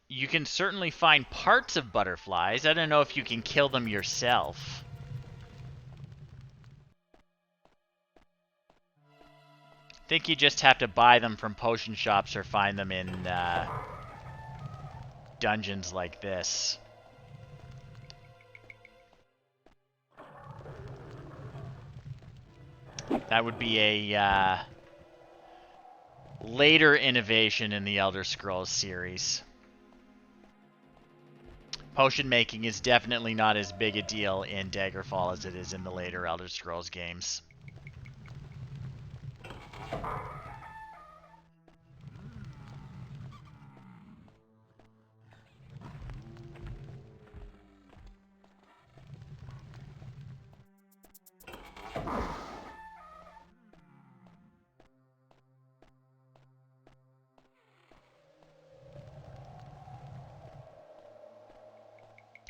You can certainly find parts of butterflies. I don't know if you can kill them yourself. I think you just have to buy them from potion shops or find them in dungeons like this. That would be a later innovation in the Elder Scrolls series. Potion making is definitely not as big a deal in Daggerfall as it is in the later Elder Scrolls games.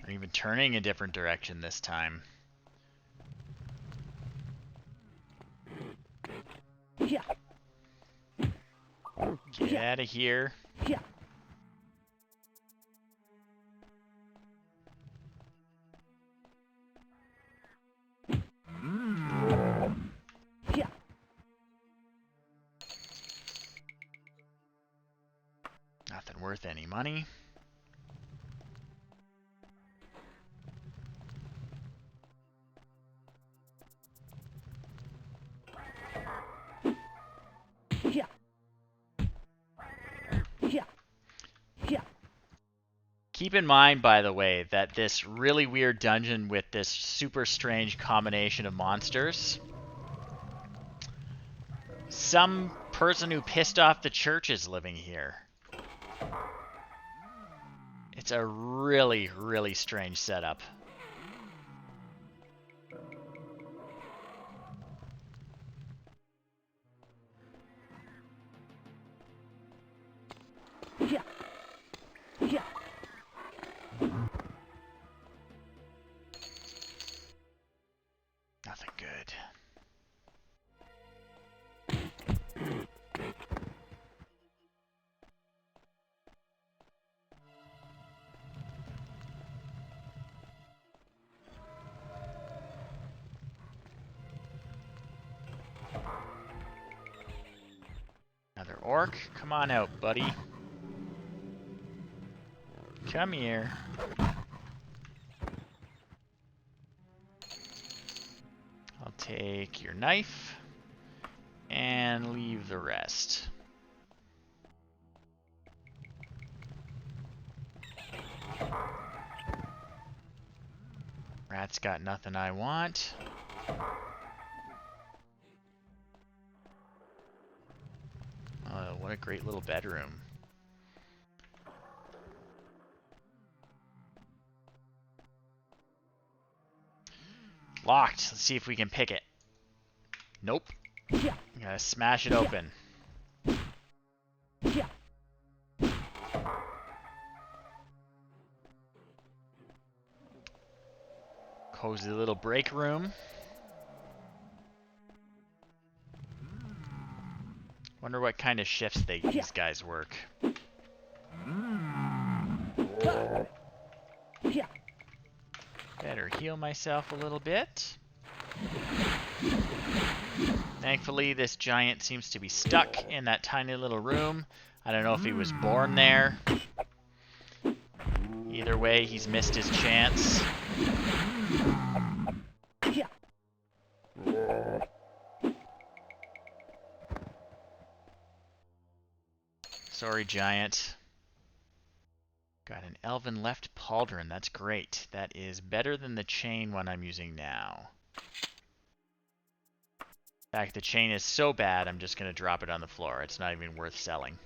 Or even turning a different direction this time. Get out of here. Nothing worth any money. Keep in mind, by the way, that this really weird dungeon with this super strange combination of monsters, some person who pissed off the church is living here. It's a really, really strange setup. Nothing good. Another orc? Come on out, buddy. Come here. I'll take your knife and leave the rest. Rat's got nothing I want. Oh, what a great little bedroom. Locked. Let's see if we can pick it. Nope. Gotta smash it open. Cozy little break room. Wonder what kind of shifts these guys work. Better heal myself a little bit. Thankfully, this giant seems to be stuck in that tiny little room. I don't know if he was born there. Either way, he's missed his chance. Sorry, giant. Got an elven left pauldron. That's great. That is better than the chain one I'm using now. In fact, the chain is so bad, I'm just going to drop it on the floor. It's not even worth selling.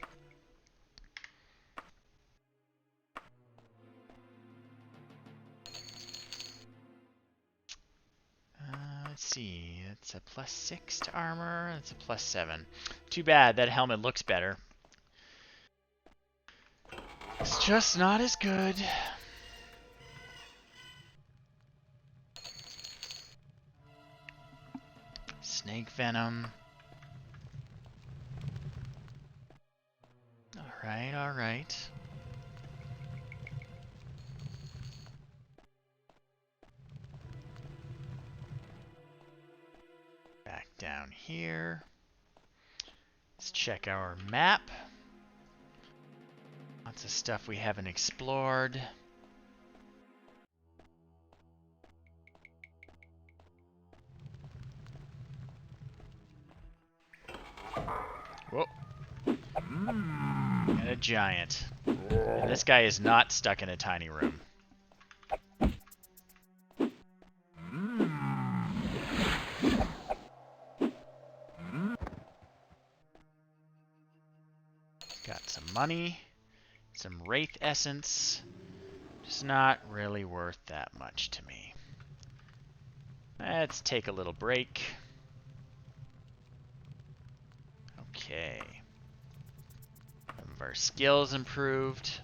Let's see. It's a +6 to armor. It's a +7. Too bad. That helmet looks better. It's just not as good. Snake venom. Alright, alright. Back down here. Let's check our map. Lots of stuff we haven't explored. Whoa. And a giant. And this guy is not stuck in a tiny room. Got some money. Some Wraith Essence. Just not really worth that much to me. Let's take a little break. Okay. Some of our skills improved.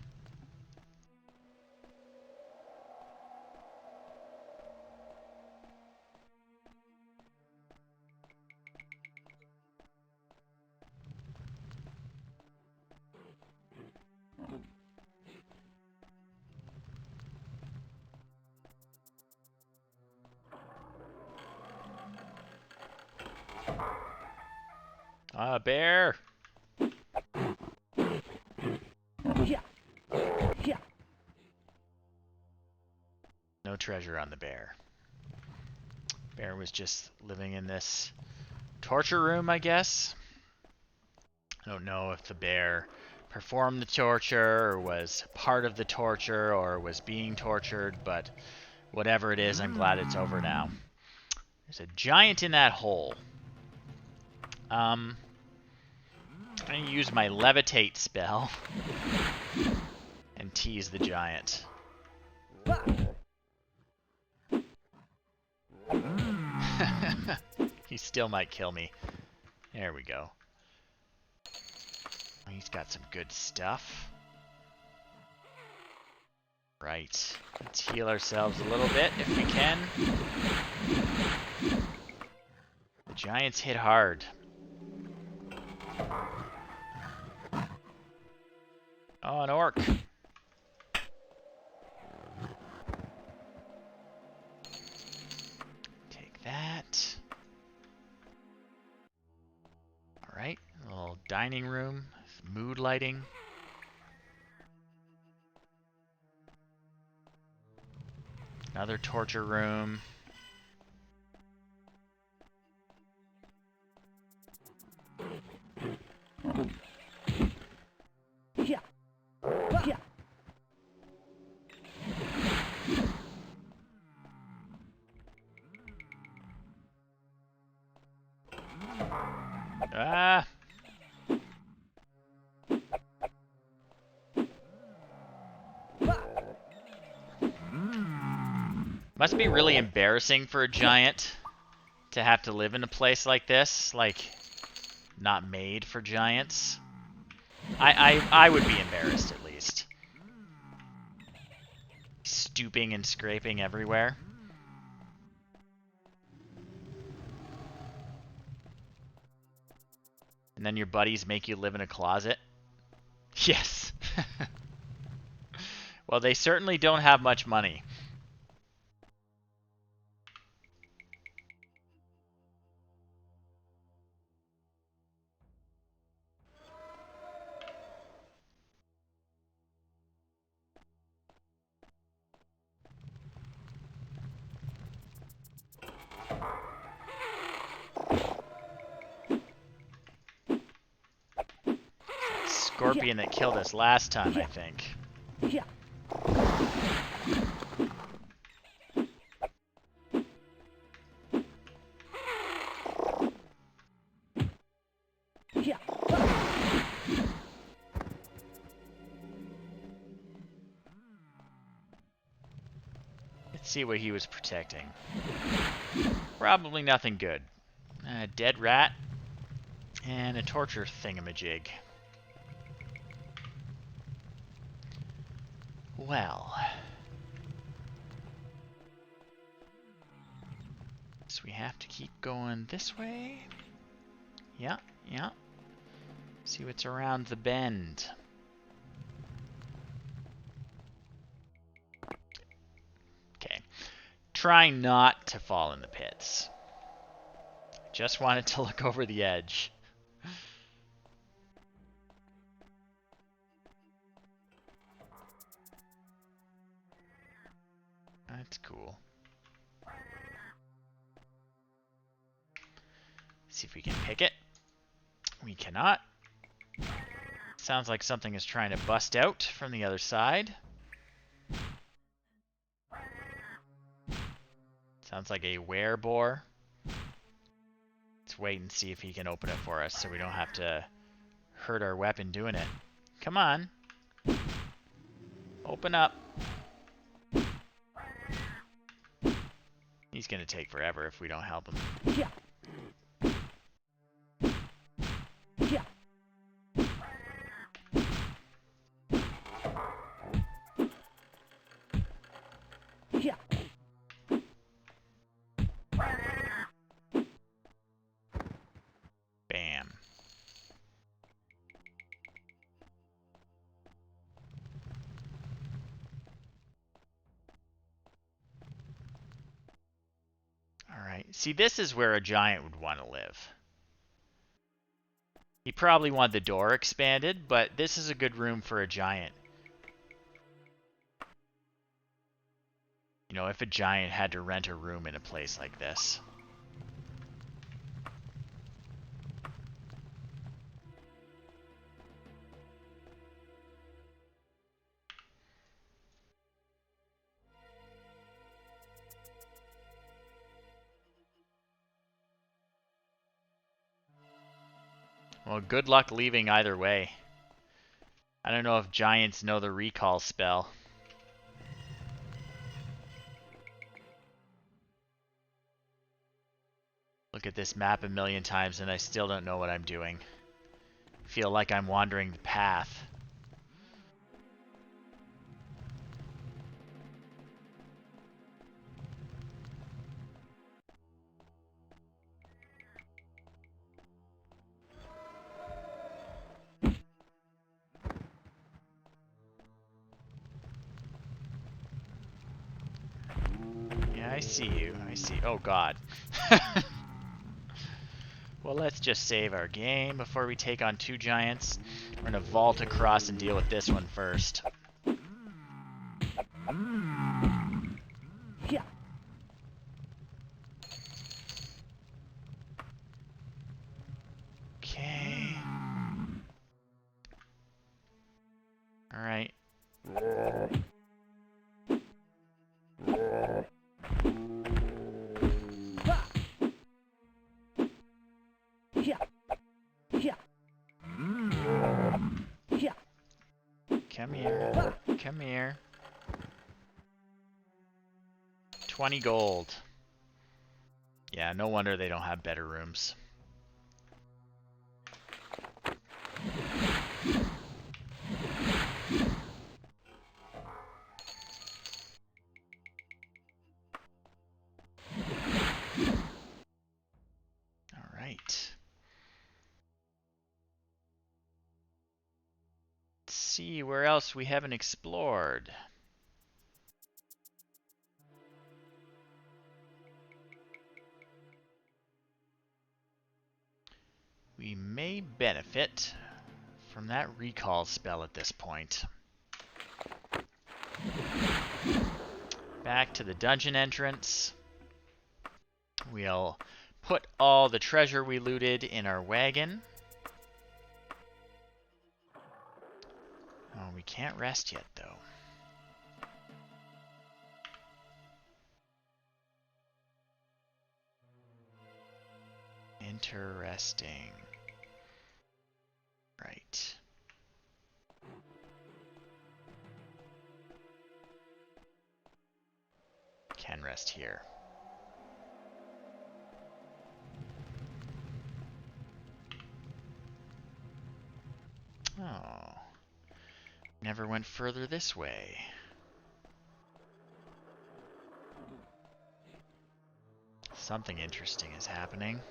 Bear! No treasure on the bear. Bear was just living in this torture room, I guess. I don't know if the bear performed the torture, or was part of the torture, or was being tortured, but whatever it is, I'm glad it's over now. There's a giant in that hole. I'm going to use my levitate spell and tease the giant. He still might kill me. There we go. He's got some good stuff. Right. Let's heal ourselves a little bit if we can. The giants hit hard. Oh, an orc. Take that. Alright, a little dining room, mood lighting. Another torture room. Ah! Must be really embarrassing for a giant to have to live in a place like this, like not made for giants. I would be embarrassed at least. Stooping and scraping everywhere. And then your buddies make you live in a closet. Yes. Well, they certainly don't have much money. Scorpion that killed us last time, I think. Let's see what he was protecting. Probably nothing good. A dead rat and a torture thingamajig. Well, so we have to keep going this way. Yeah, yeah. See what's around the bend. Okay. Trying not to fall in the pits. Just wanted to look over the edge. That's cool. See if we can pick it. We cannot. Sounds like something is trying to bust out from the other side. Sounds like a wereboar. Let's wait and see if he can open it for us so we don't have to hurt our weapon doing it. Come on. Open up. He's gonna take forever if we don't help him. Bam. Alright, see, this is where a giant would want to live. He probably wanted the door expanded, but this is a good room for a giant. You know, if a giant had to rent a room in a place like this. Well, good luck leaving either way. I don't know if giants know the recall spell. Look at this map a million times and I still don't know what I'm doing. Feel like I'm wandering the path. Yeah, I see you. I see. Oh, God. Well, let's just save our game before we take on two giants. We're going to vault across and deal with this one first. Okay. Alright. Come here. Come here. 20 gold. Yeah, no wonder they don't have better rooms. Alright. Let's see where else we haven't explored. We may benefit from that recall spell at this point. Back to the dungeon entrance. We'll put all the treasure we looted in our wagon. Oh, we can't rest yet, though. Interesting. Right. Can rest here. Oh. Never went further this way. Something interesting is happening.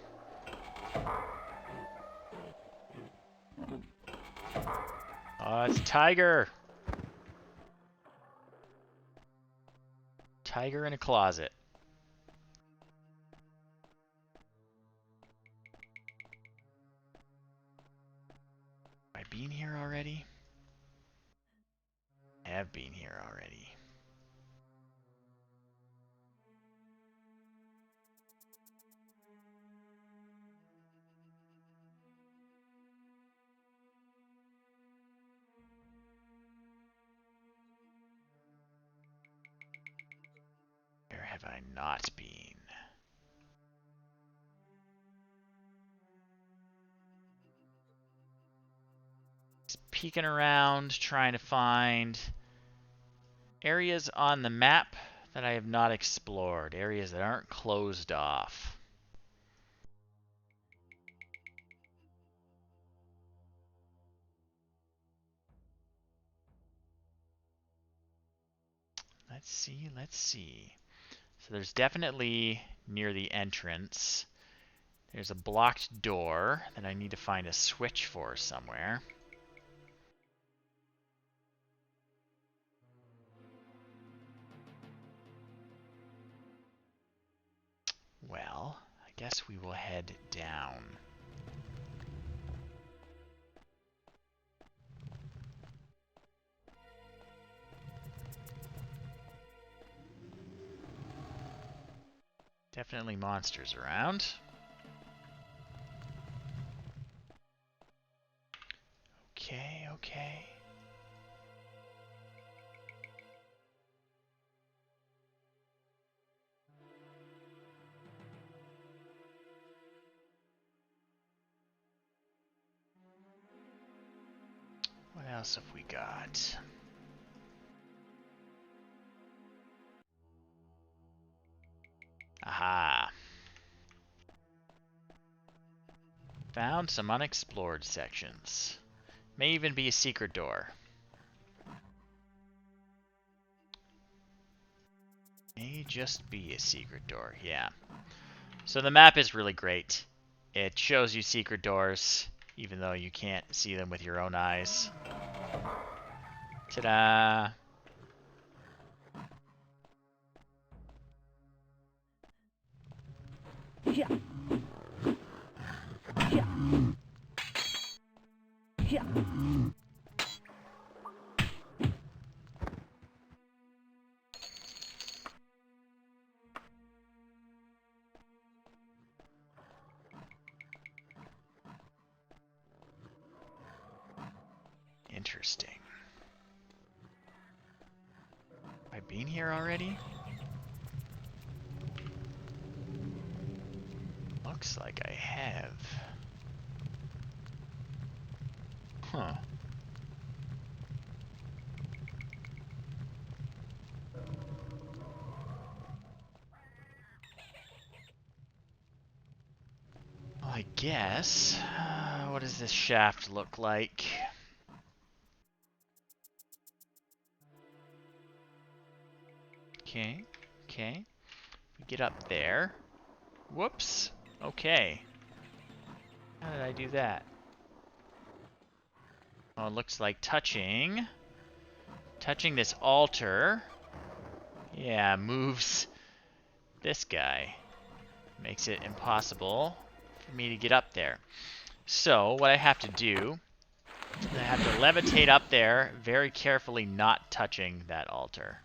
Oh, it's a tiger! Tiger in a closet. Have I been here already? I have been here already. Where have I not been? Just peeking around, trying to find areas on the map that I have not explored, areas that aren't closed off. Let's see, let's see. So there's definitely near the entrance. There's a blocked door that I need to find a switch for somewhere. Well, I guess we will head down. Definitely monsters around. Okay, okay. else have we got? Aha. Found some unexplored sections. May even be a secret door. May just be a secret door, yeah. So the map is really great. It shows you secret doors, even though you can't see them with your own eyes. Ta-da! Yeah. Yeah. Yeah. Interesting. Have I been here already? Looks like I have. Huh. Well, I guess. What does this shaft look like? Okay, okay. We get up there. Whoops. Okay. How did I do that? Oh, it looks like touching this altar. Yeah, moves this guy. Makes it impossible for me to get up there. So, what I have to do is I have to levitate up there, very carefully not touching that altar.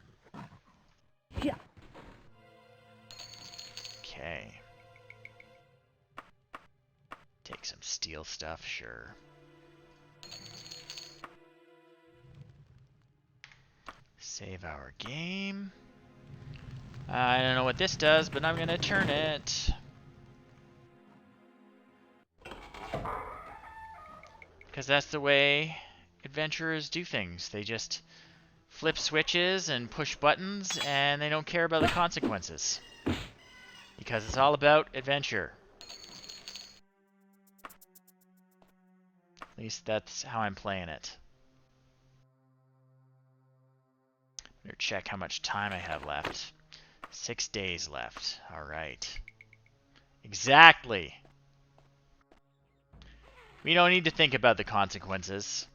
Yeah. Okay. Take some steel stuff, sure. Save our game. I don't know what this does, but I'm gonna turn it. Because that's the way adventurers do things. They just flip switches and push buttons, and they don't care about the consequences. Because it's all about adventure. At least that's how I'm playing it. Better check how much time I have left. 6 days left. Alright. Exactly! We don't need to think about the consequences.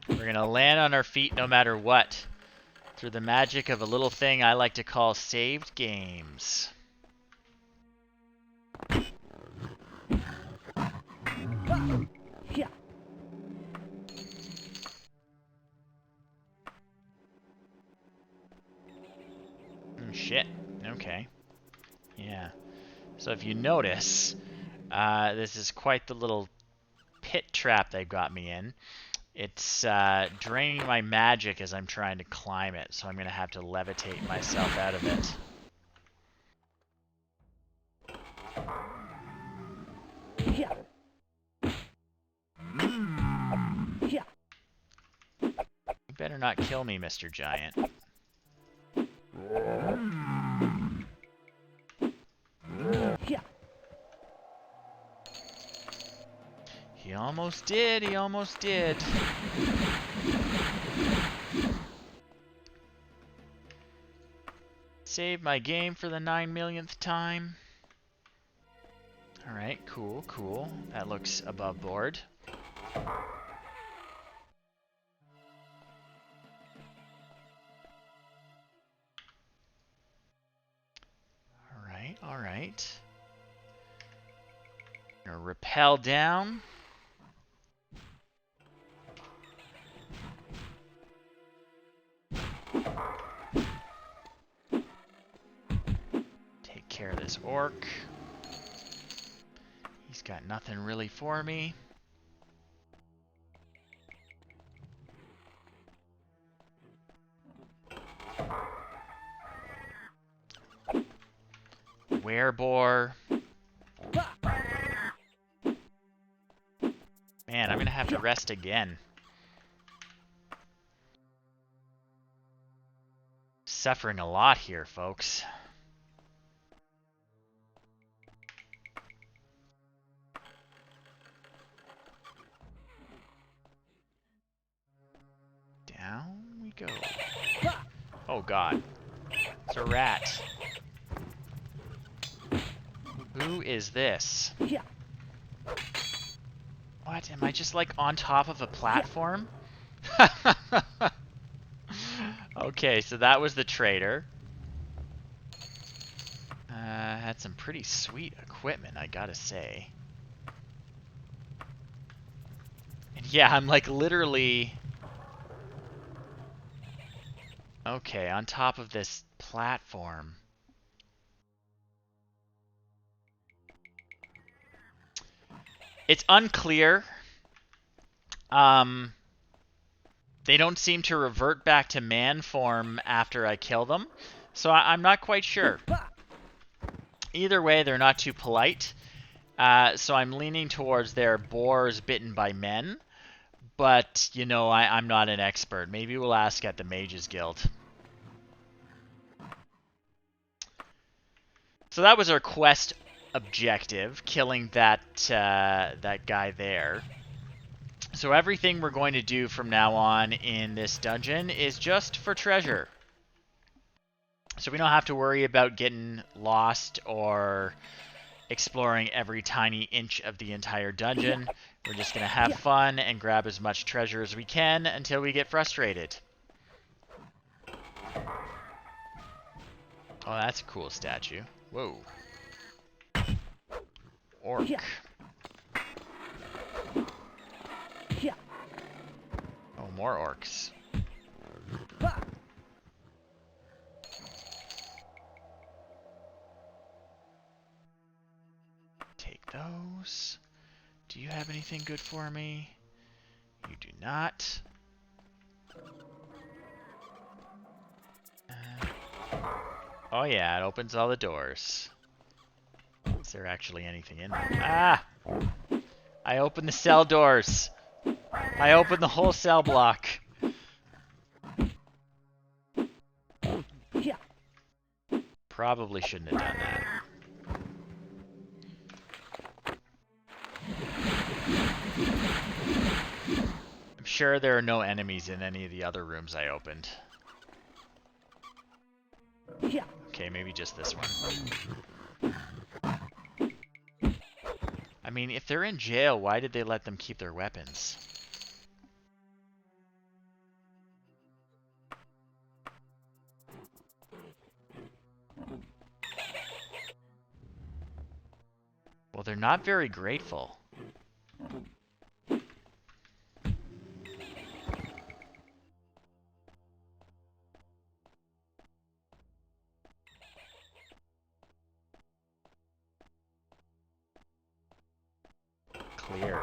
We're gonna land on our feet no matter what. Through the magic of a little thing I like to call saved games. Yeah. Oh, shit. Okay. Yeah. So if you notice, this is quite the little pit trap they got me in. It's draining my magic as I'm trying to climb it, so I'm going to have to levitate myself out of it. Yeah. Yeah. You better not kill me, Mr. Giant. Yeah. He almost did, he almost did. Save my game for the 9 millionth time. Alright, cool, cool. That looks above board. Alright, alright. Gonna rappel down. Take care of this orc. He's got nothing really for me. Werebore. have to rest again. Suffering a lot here, folks. Down we go. Oh god. It's a rat. Who is this? What? Am I just like on top of a platform? Okay, so that was the traitor. Had some pretty sweet equipment, I gotta say. And yeah, I'm like literally... Okay, on top of this platform. It's unclear. They don't seem to revert back to man form after I kill them, so I'm not quite sure. Either way, they're not too polite, so I'm leaning towards their boars bitten by men, but, you know, I'm not an expert. Maybe we'll ask at the Mages Guild. So that was our quest objective, killing that guy there. So everything we're going to do from now on in this dungeon is just for treasure. So we don't have to worry about getting lost or exploring every tiny inch of the entire dungeon. We're just going to have fun and grab as much treasure as we can until we get frustrated. Oh, that's a cool statue. Whoa. Orc. Oh, more orcs. Take those. Do you have anything good for me? You do not. Oh yeah, it opens all the doors. Is there actually anything in there? Ah! I opened the cell doors. I opened the whole cell block. Probably shouldn't have done that. I'm sure there are no enemies in any of the other rooms I opened. Okay, maybe just this one. I mean, if they're in jail, why did they let them keep their weapons? Well, they're not very grateful. Clear.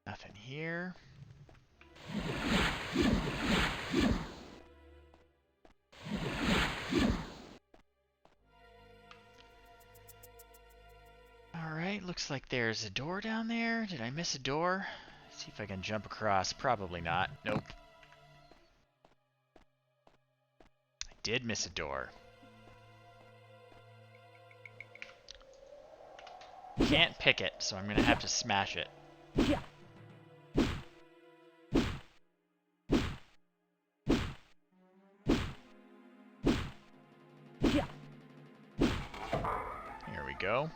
Nothing here. Alright, looks like there's a door down there. Did I miss a door? See if I can jump across. Probably not. Nope. I did miss a door. Can't pick it, so I'm gonna have to smash it. Here we go.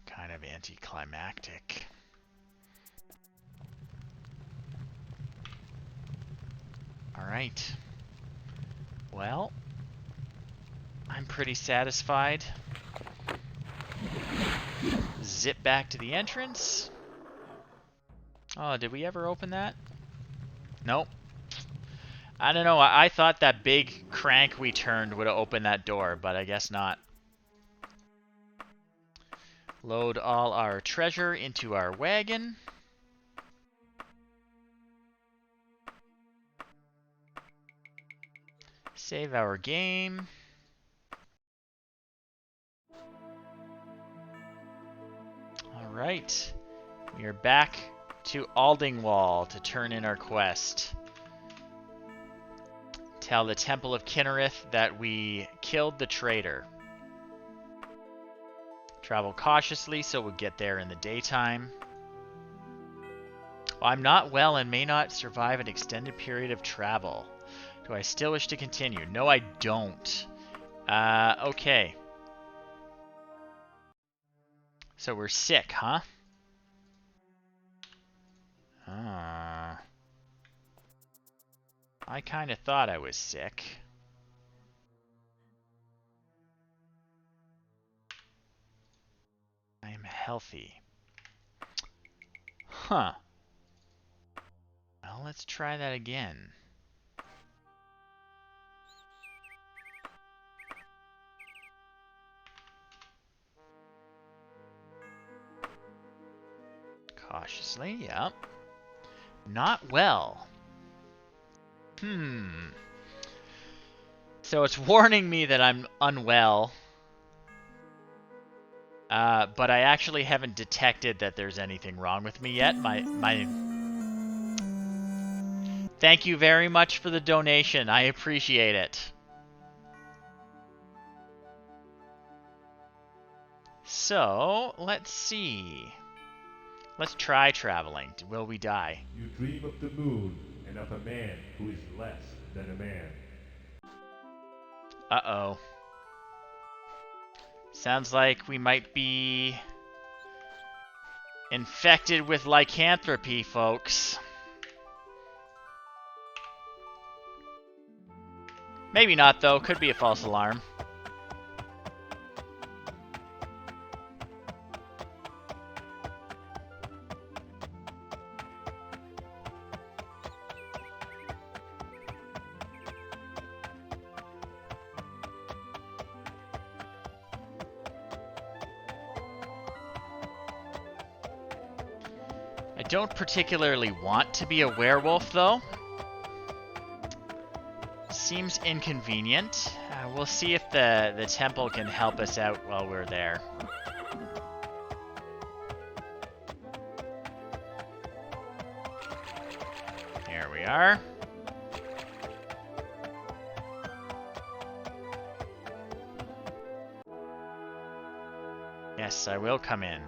Kind of anticlimactic. Alright. Well, I'm pretty satisfied. Zip back to the entrance. Oh, did we ever open that? Nope. I don't know. I thought that big crank we turned would have opened that door, but I guess not. Load all our treasure into our wagon. Save our game. Alright. We are back to Aldingwall to turn in our quest. Tell the Temple of Kinnereth that we killed the traitor. Travel cautiously so we'll get there in the daytime. Well, I'm not well and may not survive an extended period of travel. Do I still wish to continue? No, I don't. Okay. So we're sick, huh? I kind of thought I was sick. I am healthy. Huh. Well, let's try that again. Cautiously, yep. Not well. So it's warning me that I'm unwell. But I actually haven't detected that there's anything wrong with me yet. Thank you very much for the donation. I appreciate it. So, let's see. Let's try traveling. Will we die? You dream of the moon and of a man who is less than a man. Uh-oh. Sounds like we might be infected with lycanthropy, folks. Maybe not, though. Could be a false alarm. I don't particularly want to be a werewolf, though. Seems inconvenient. We'll see if the temple can help us out while we're there. Here we are. Yes, I will come in.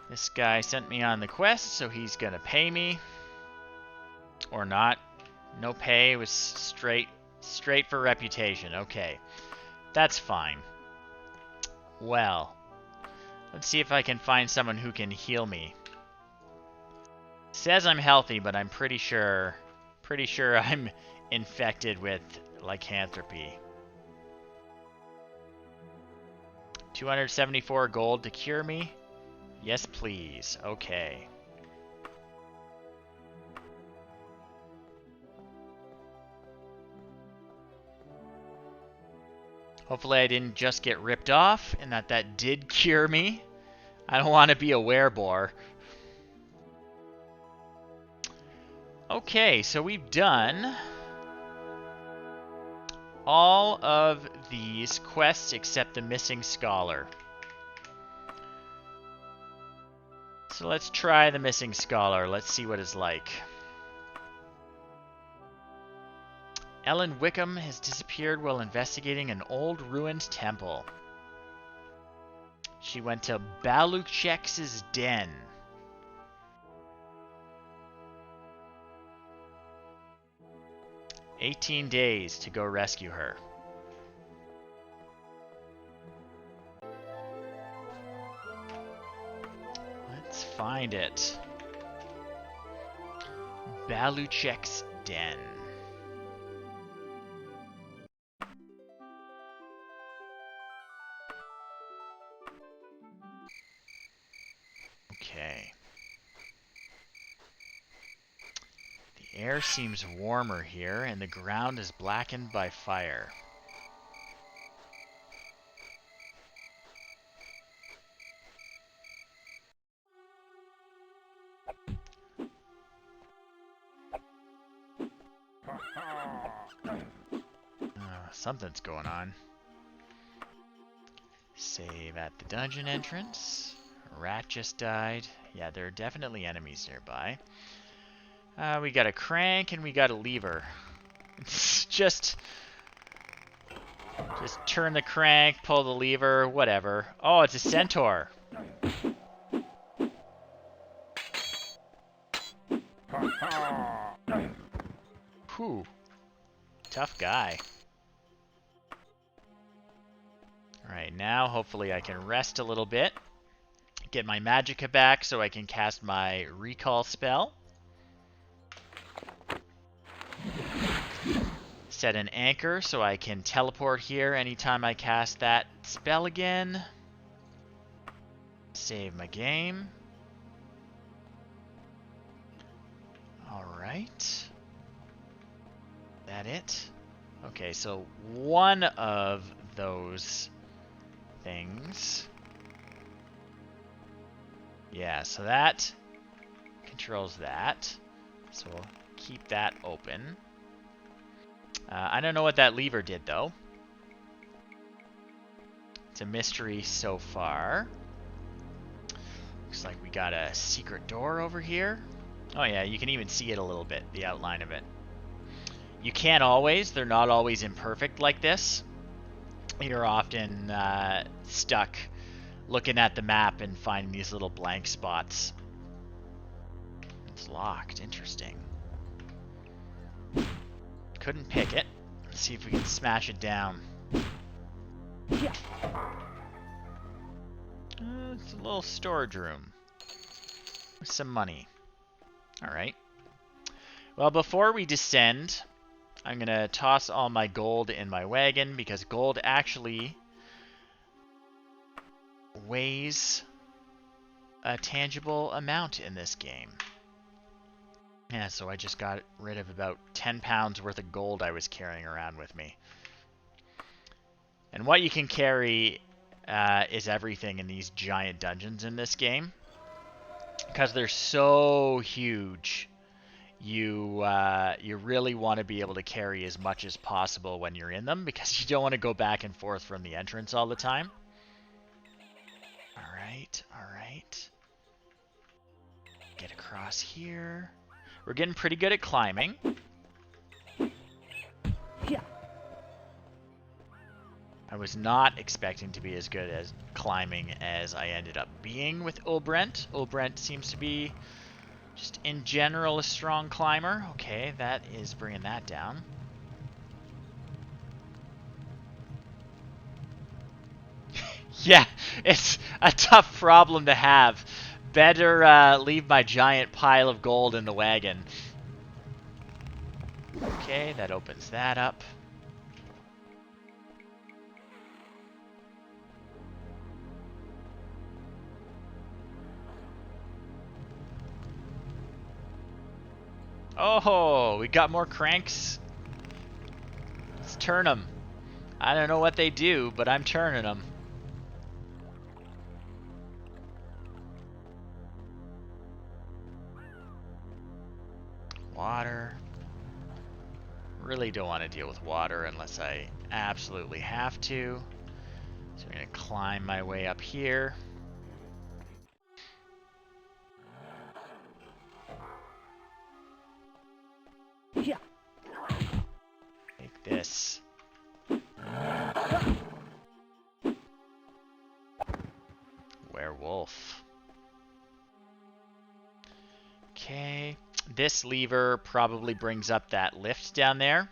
This guy sent me on the quest, so he's gonna pay me. Or not. No pay, it was straight for reputation. Okay. That's fine. Well, let's see if I can find someone who can heal me. Says I'm healthy, but I'm pretty sure I'm infected with lycanthropy. 274 gold to cure me? Yes, please. Okay. Hopefully I didn't just get ripped off and that did cure me. I don't want to be a werebore. Okay, so we've done all of these quests except the missing scholar. So let's try the missing scholar. Let's see what it's like. Ellen Wickham has disappeared while investigating an old ruined temple. She went to Balukchek's den. "18 days to go rescue her." Let's find it. Balukchek's den. air seems warmer here, and the ground is blackened by fire. Something's going on. Save at the dungeon entrance. A rat just died. Yeah, there are definitely enemies nearby. We got a crank and we got a lever. It's just turn the crank, pull the lever, whatever. Oh, it's a centaur. Whew. Tough guy. Alright, now hopefully I can rest a little bit. Get my magicka back so I can cast my recall spell. Set an anchor so I can teleport here anytime I cast that spell again. Save my game. Alright. That it? Okay, so one of those things. Yeah, so that controls that. So we'll keep that open. I don't know what that lever did, though. It's a mystery so far. Looks like we got a secret door over here. Oh yeah, you can even see it a little bit, the outline of it. You can't always. They're not always imperfect like this. You're often stuck looking at the map and finding these little blank spots. It's locked. Interesting. Couldn't pick it. Let's see if we can smash it down. Yeah. It's a little storage room with some money. Alright. Well, before we descend, I'm going to toss all my gold in my wagon because gold actually weighs a tangible amount in this game. Yeah, so I just got rid of about 10 pounds worth of gold I was carrying around with me. And what you can carry is everything in these giant dungeons in this game. Because they're so huge, you really want to be able to carry as much as possible when you're in them, because you don't want to go back and forth from the entrance all the time. Alright, alright. Get across here. We're getting pretty good at climbing. Yeah. I was not expecting to be as good as climbing as I ended up being with Ulbrent. Ulbrent seems to be just in general a strong climber. Okay, that is bringing that down. Yeah, it's a tough problem to have. Better leave my giant pile of gold in the wagon. Okay, that opens that up. Oh, we got more cranks. Let's turn them. I don't know what they do, but I'm turning them. Water. Really don't want to deal with water unless I absolutely have to. So I'm going to climb my way up here. Yeah. Take this. Werewolf. Okay. This lever probably brings up that lift down there,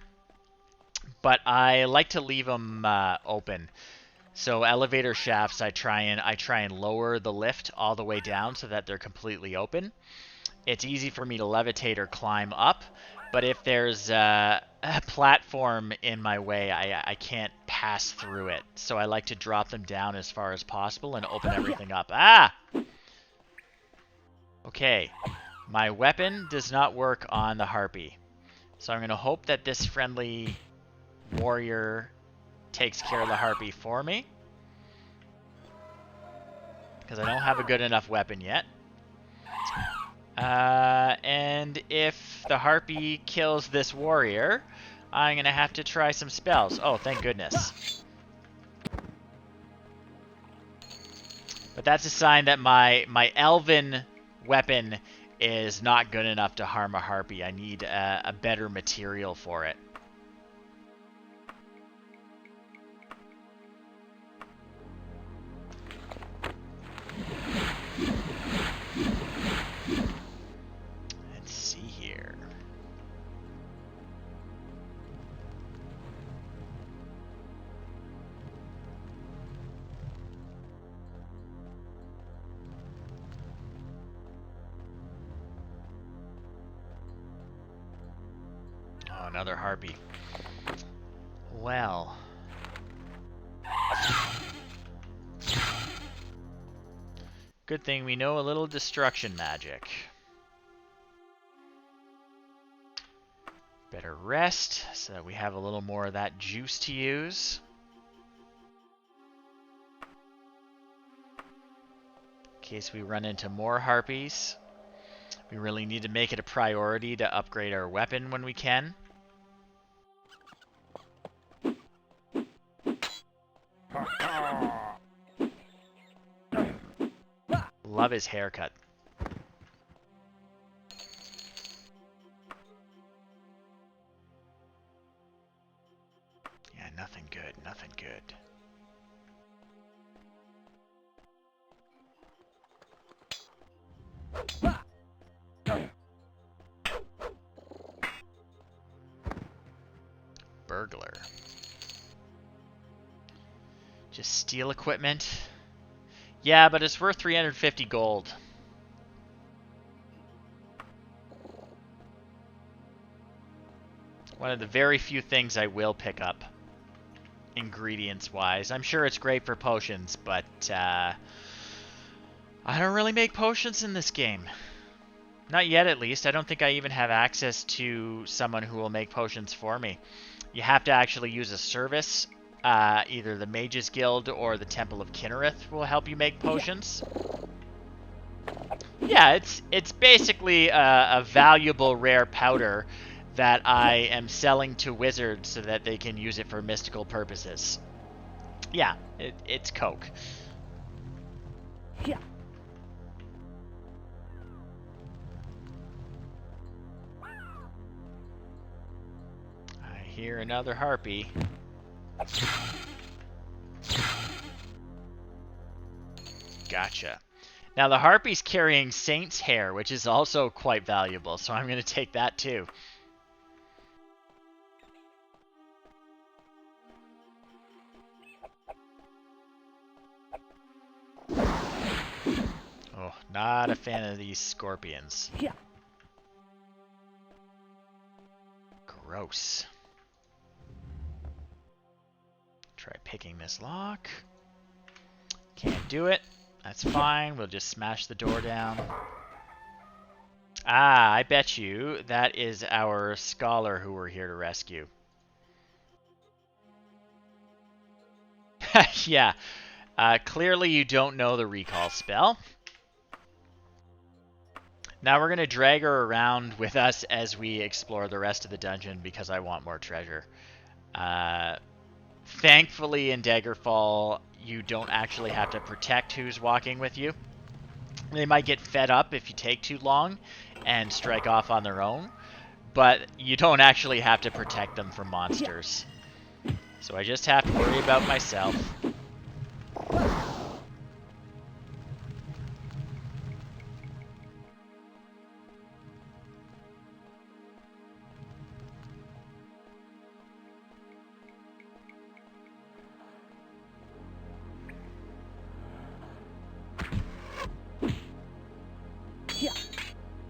but I like to leave them open. So elevator shafts, I try and lower the lift all the way down so that they're completely open. It's easy for me to levitate or climb up, but if there's a platform in my way, I can't pass through it. So I like to drop them down as far as possible and open everything up. Ah! Okay. My weapon does not work on the harpy. So I'm going to hope that this friendly warrior takes care of the harpy for me. Because I don't have a good enough weapon yet. And if the harpy kills this warrior, I'm going to have to try some spells. Oh, thank goodness. But that's a sign that my elven weapon is not good enough to harm a harpy. I need a better material for it. Let's see here. Oh, another harpy. Well. Good thing we know a little destruction magic. Better rest so that we have a little more of that juice to use. In case we run into more harpies. We really need to make it a priority to upgrade our weapon when we can. Love his haircut. Yeah, nothing good, nothing good. Burglar. Just steal equipment. Yeah, but it's worth 350 gold. One of the very few things I will pick up, ingredients-wise. I'm sure it's great for potions, but I don't really make potions in this game. Not yet, at least. I don't think I even have access to someone who will make potions for me. You have to actually use a service. Either the Mages Guild or the Temple of Kinnereth will help you make potions. Yeah, it's basically a valuable rare powder that I am selling to wizards so that they can use it for mystical purposes. Yeah, it's coke. Yeah. I hear another harpy. Gotcha. Now the harpy's carrying Saint's hair, which is also quite valuable, so I'm going to take that too. Oh, not a fan of these scorpions. Yeah. Gross. Try picking this lock. Can't do it. That's fine. We'll just smash the door down. Ah, I bet you that is our scholar who we're here to rescue. Yeah. Clearly you don't know the recall spell. Now we're going to drag her around with us as we explore the rest of the dungeon because I want more treasure. Thankfully in Daggerfall, you don't actually have to protect who's walking with you. They might get fed up if you take too long and strike off on their own, but you don't actually have to protect them from monsters. So I just have to worry about myself.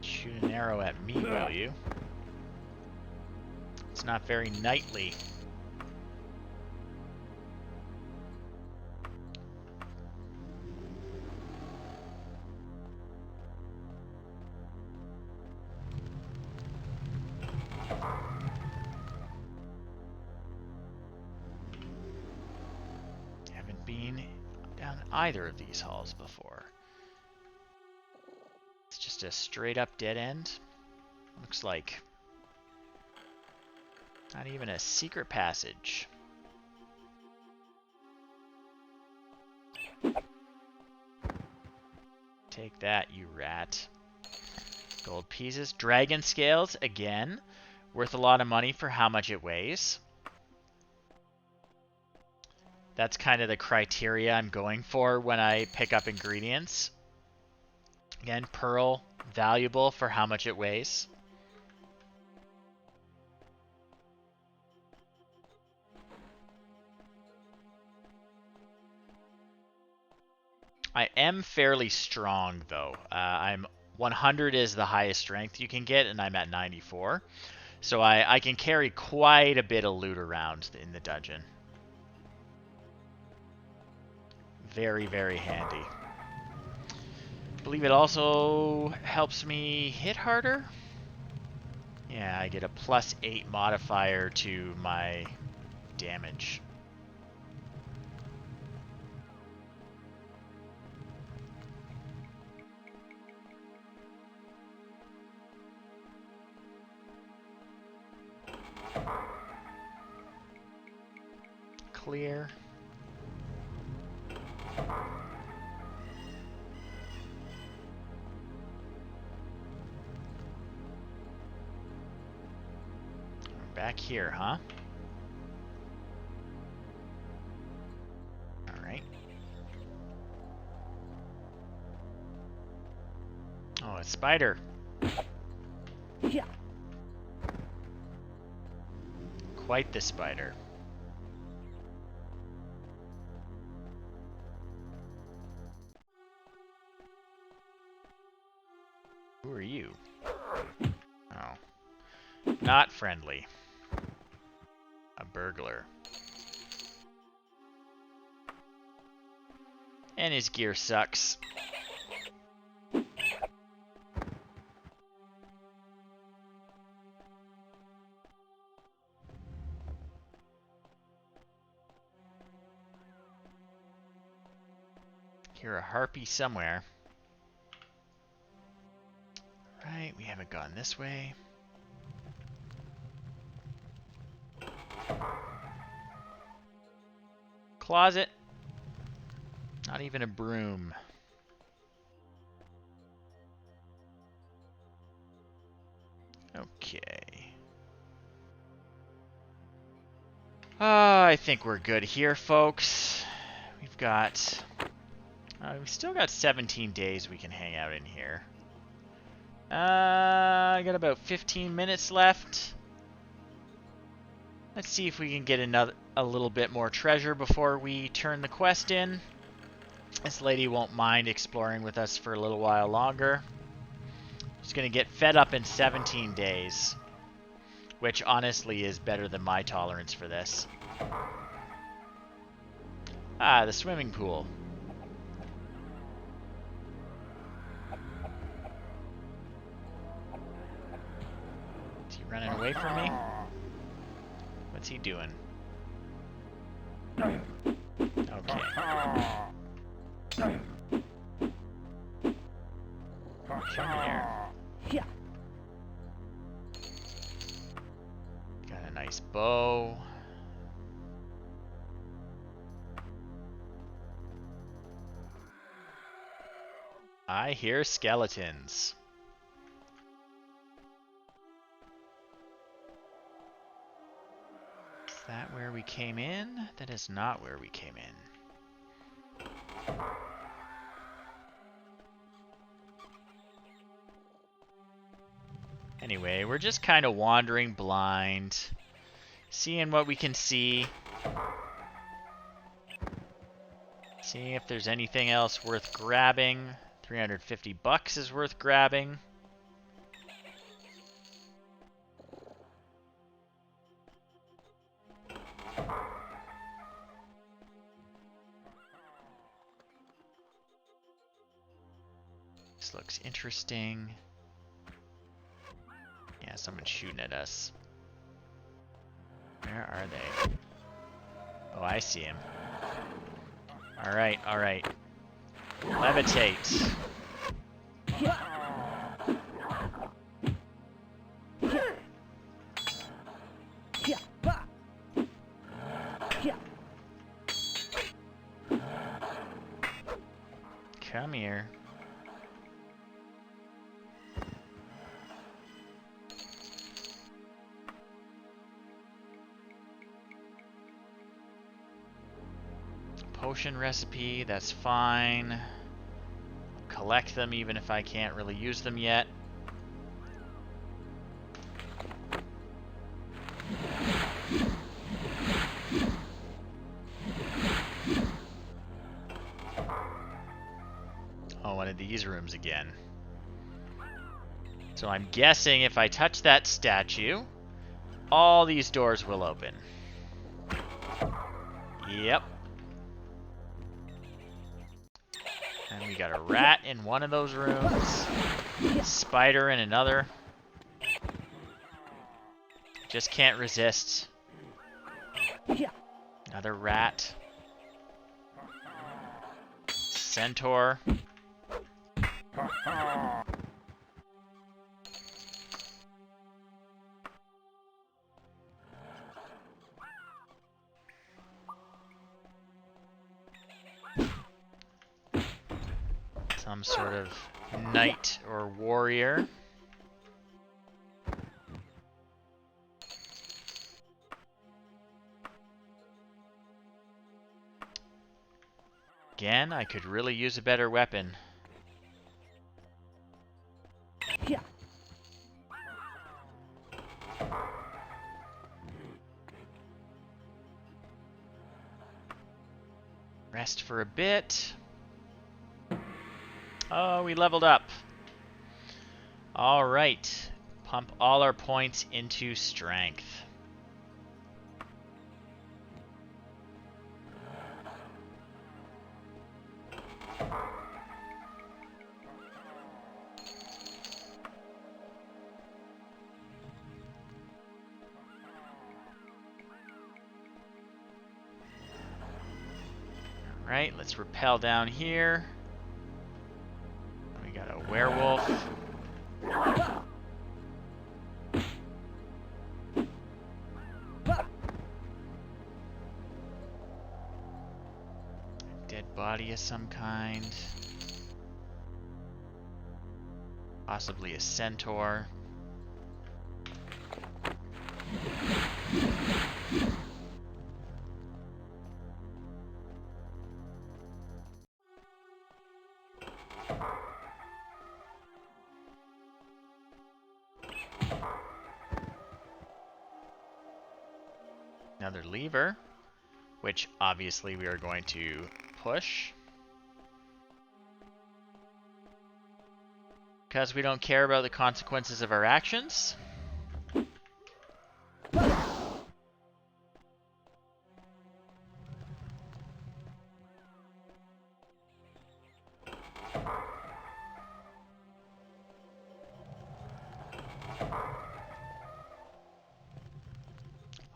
Shoot an arrow at me, will you? It's not very knightly. been down either of these halls before. It's just a straight up dead end. Looks like not even a secret passage. Take that, you rat. Gold pieces. Dragon scales, again. Worth a lot of money for how much it weighs. That's kind of the criteria I'm going for when I pick up ingredients. Again, pearl, valuable for how much it weighs. I am fairly strong, though. I'm 100 is the highest strength you can get, and I'm at 94. So I can carry quite a bit of loot around in the dungeon. Very, very handy. I believe it also helps me hit harder. Yeah, I get a +8 modifier to my damage. Clear. We're back here, huh? Alright. Oh, a spider. Yeah. Quite the spider. Who are you? Oh. Not friendly. A burglar. And his gear sucks. Hear a harpy somewhere. Right, we haven't gone this way. Closet. Not even a broom. Okay. I think we're good here, folks. We've got... we've still got 17 days we can hang out in here. I got about 15 minutes left. Let's see if we can get a little bit more treasure before we turn the quest in. This lady won't mind exploring with us for a little while longer. She's going to get fed up in 17 days, which honestly is better than my tolerance for this. Ah, the swimming pool. Is he running away from me? What's he doing? Okay. Come here. Yeah. Got a nice bow. I hear skeletons. Is that where we came in? That is not where we came in. Anyway, we're just kind of wandering blind, seeing what we can see. Seeing if there's anything else worth grabbing. 350 bucks is worth grabbing. This looks interesting. Yeah, someone's shooting at us. Where are they? Oh, I see him. Alright, alright. Levitate. Yeah. Yeah. Bah. Yeah. Come here. Potion recipe, that's fine. Collect them even if I can't really use them yet. Oh, one of these rooms again. So I'm guessing if I touch that statue, all these doors will open. Yep. And we got a rat in one of those rooms. Spider in another. Just can't resist. Yeah. Another rat. Centaur. Some sort of knight or warrior. Again, I could really use a better weapon. Yeah. Rest for a bit. Oh, we leveled up. All right. Pump all our points into strength. Right, let's rappel down here. We got a werewolf. Dead body of some kind. Possibly a centaur. Another lever, which obviously we are going to push. Because we don't care about the consequences of our actions.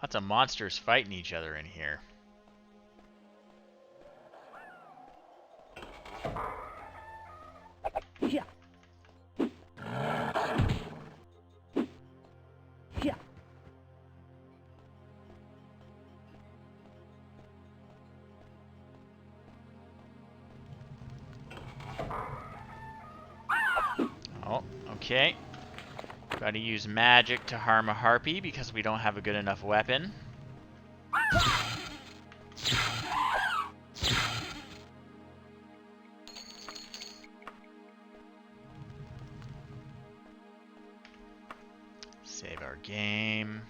Lots of monsters fighting each other in here. Yeah. Yeah. Oh, okay. Gotta use magic to harm a harpy because we don't have a good enough weapon. Save our game.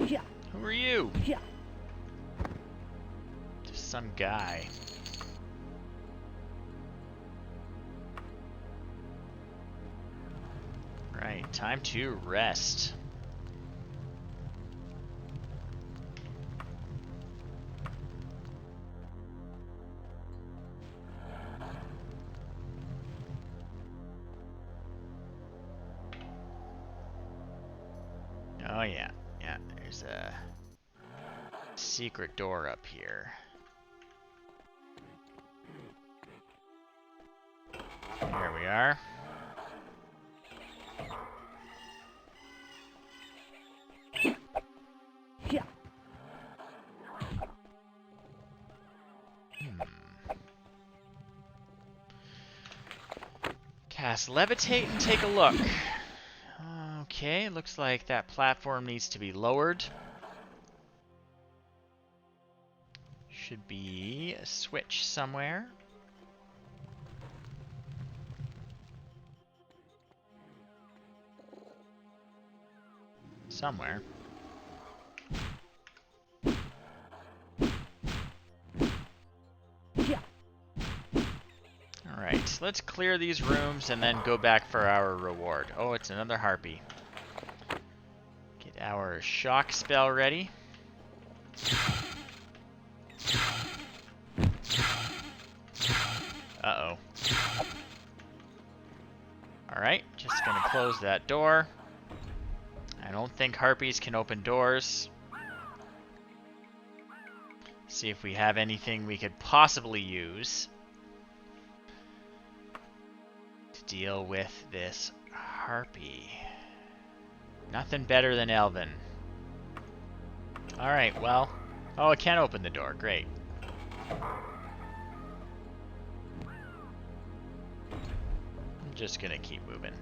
Yeah. Who are you? Yeah. Just some guy. Right, time to rest. Oh yeah, yeah, There's a secret door up here. There we are. Yeah. Cast Levitate and take a look. Okay, looks like that platform needs to be lowered. Should be a switch somewhere. Somewhere. Yeah. Alright, let's clear these rooms and then go back for our reward. Oh, it's another harpy. Get our shock spell ready. Uh-oh. Alright, just gonna close that door. I don't think harpies can open doors. See if we have anything we could possibly use to deal with this harpy. Nothing better than Elven. Alright, well. Oh, it can't open the door. Great. I'm just gonna keep moving.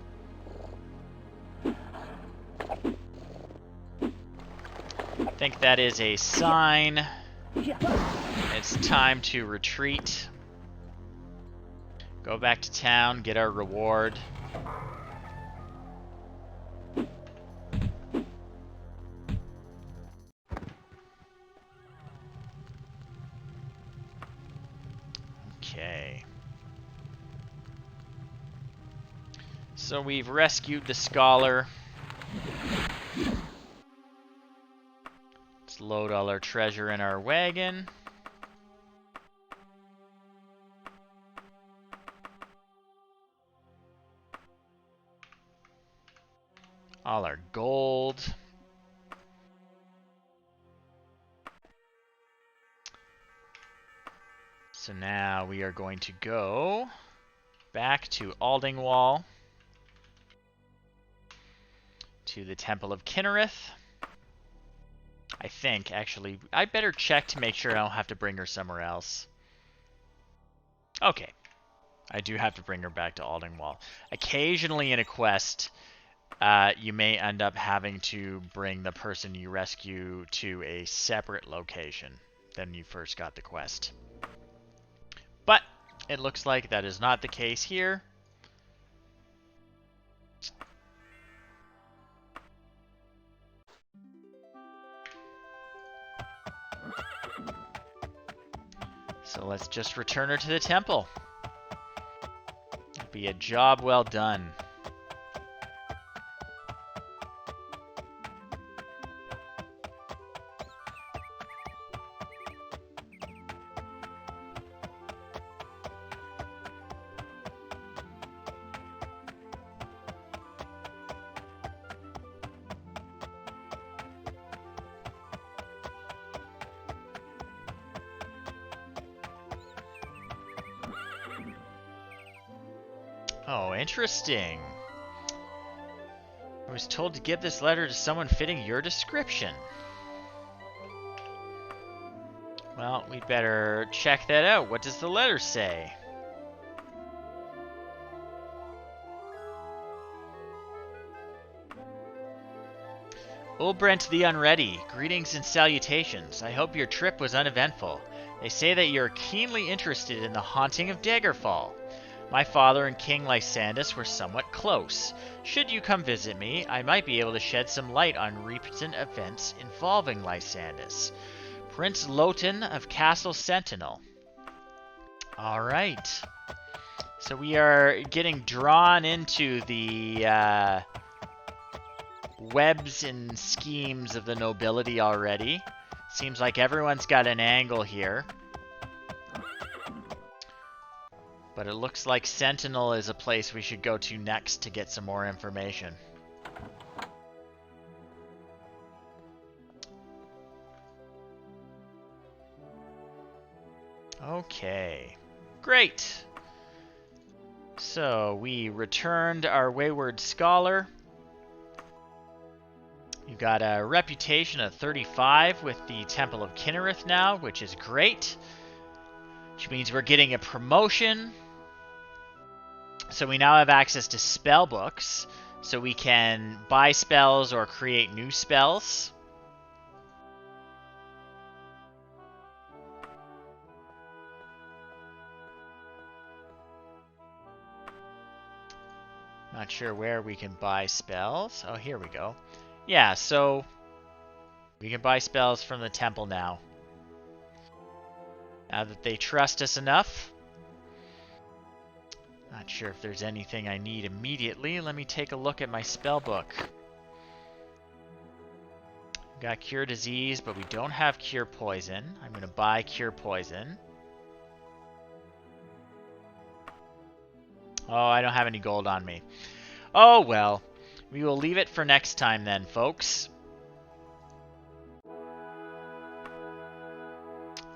I think that is a sign. Yeah. It's time to retreat. Go back to town, get our reward. Okay. So we've rescued the scholar. Let's load all our treasure in our wagon. All our gold. So now we are going to go back to Aldingwall, to the Temple of Kinnereth. I think, actually. I better check to make sure I don't have to bring her somewhere else. Okay. I do have to bring her back to Aldingwall. Occasionally in a quest, you may end up having to bring the person you rescue to a separate location than you first got the quest. But it looks like that is not the case here. So let's just return her to the temple. It'll be a job well done. Oh, interesting. I was told to give this letter to someone fitting your description. Well, we'd better check that out. What does the letter say? Ulbrent the Unready, greetings and salutations. I hope your trip was uneventful. They say that you're keenly interested in the haunting of Daggerfall. My father and King Lysandus were somewhat close. Should you come visit me, I might be able to shed some light on recent events involving Lysandus. Prince Loten of Castle Sentinel. Alright. So we are getting drawn into the webs and schemes of the nobility already. Seems like everyone's got an angle here. But it looks like Sentinel is a place we should go to next to get some more information. Okay. Great. So we returned our Wayward Scholar. You got a reputation of 35 with the Temple of Kinnereth now, which is great. Which means we're getting a promotion. So we now have access to spell books. So we can buy spells or create new spells. Not sure where we can buy spells. Oh, here we go. Yeah, so we can buy spells from the temple now. Now that they trust us enough. Not sure if there's anything I need immediately. Let me take a look at my spell book. Got Cure Disease, but we don't have Cure Poison. I'm going to buy Cure Poison. Oh, I don't have any gold on me. Oh, well. We will leave it for next time then, folks.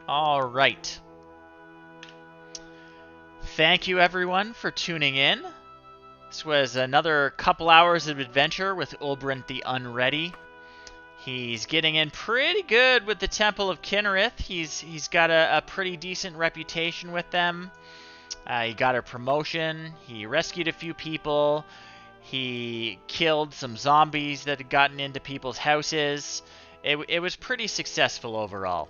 All right. Thank you, everyone, for tuning in. This was another couple hours of adventure with Ulbrent the Unready. He's getting in pretty good with the Temple of Kinnereth. He's got a pretty decent reputation with them. He got a promotion. He rescued a few people. He killed some zombies that had gotten into people's houses. It was pretty successful overall.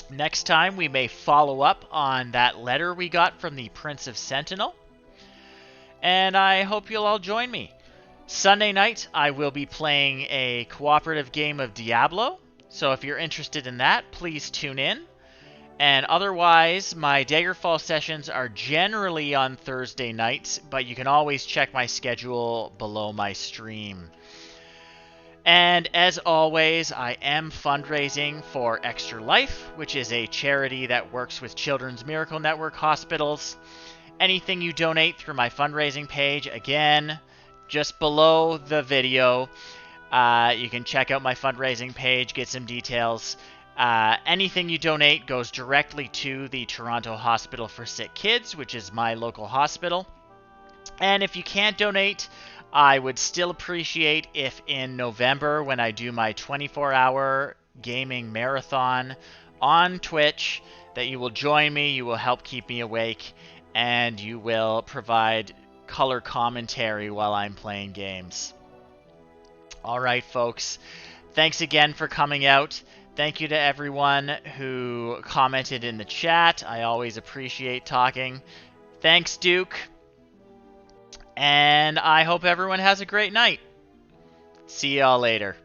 Next time, we may follow up on that letter we got from the Prince of Sentinel. And I hope you'll all join me. Sunday night, I will be playing a cooperative game of Diablo. So if you're interested in that, please tune in. And otherwise, my Daggerfall sessions are generally on Thursday nights, but you can always check my schedule below my stream. And as always, I am fundraising for Extra Life, which is a charity that works with Children's Miracle Network hospitals. Anything you donate through my fundraising page, again, just below the video, you can check out my fundraising page, get some details. Anything you donate goes directly to the Toronto Hospital for Sick Kids, which is my local hospital. And if you can't donate, I would still appreciate if in November, when I do my 24-hour gaming marathon on Twitch, that you will join me, you will help keep me awake, and you will provide color commentary while I'm playing games. Alright, folks. Thanks again for coming out. Thank you to everyone who commented in the chat. I always appreciate talking. Thanks, Duke. And I hope everyone has a great night. See y'all later.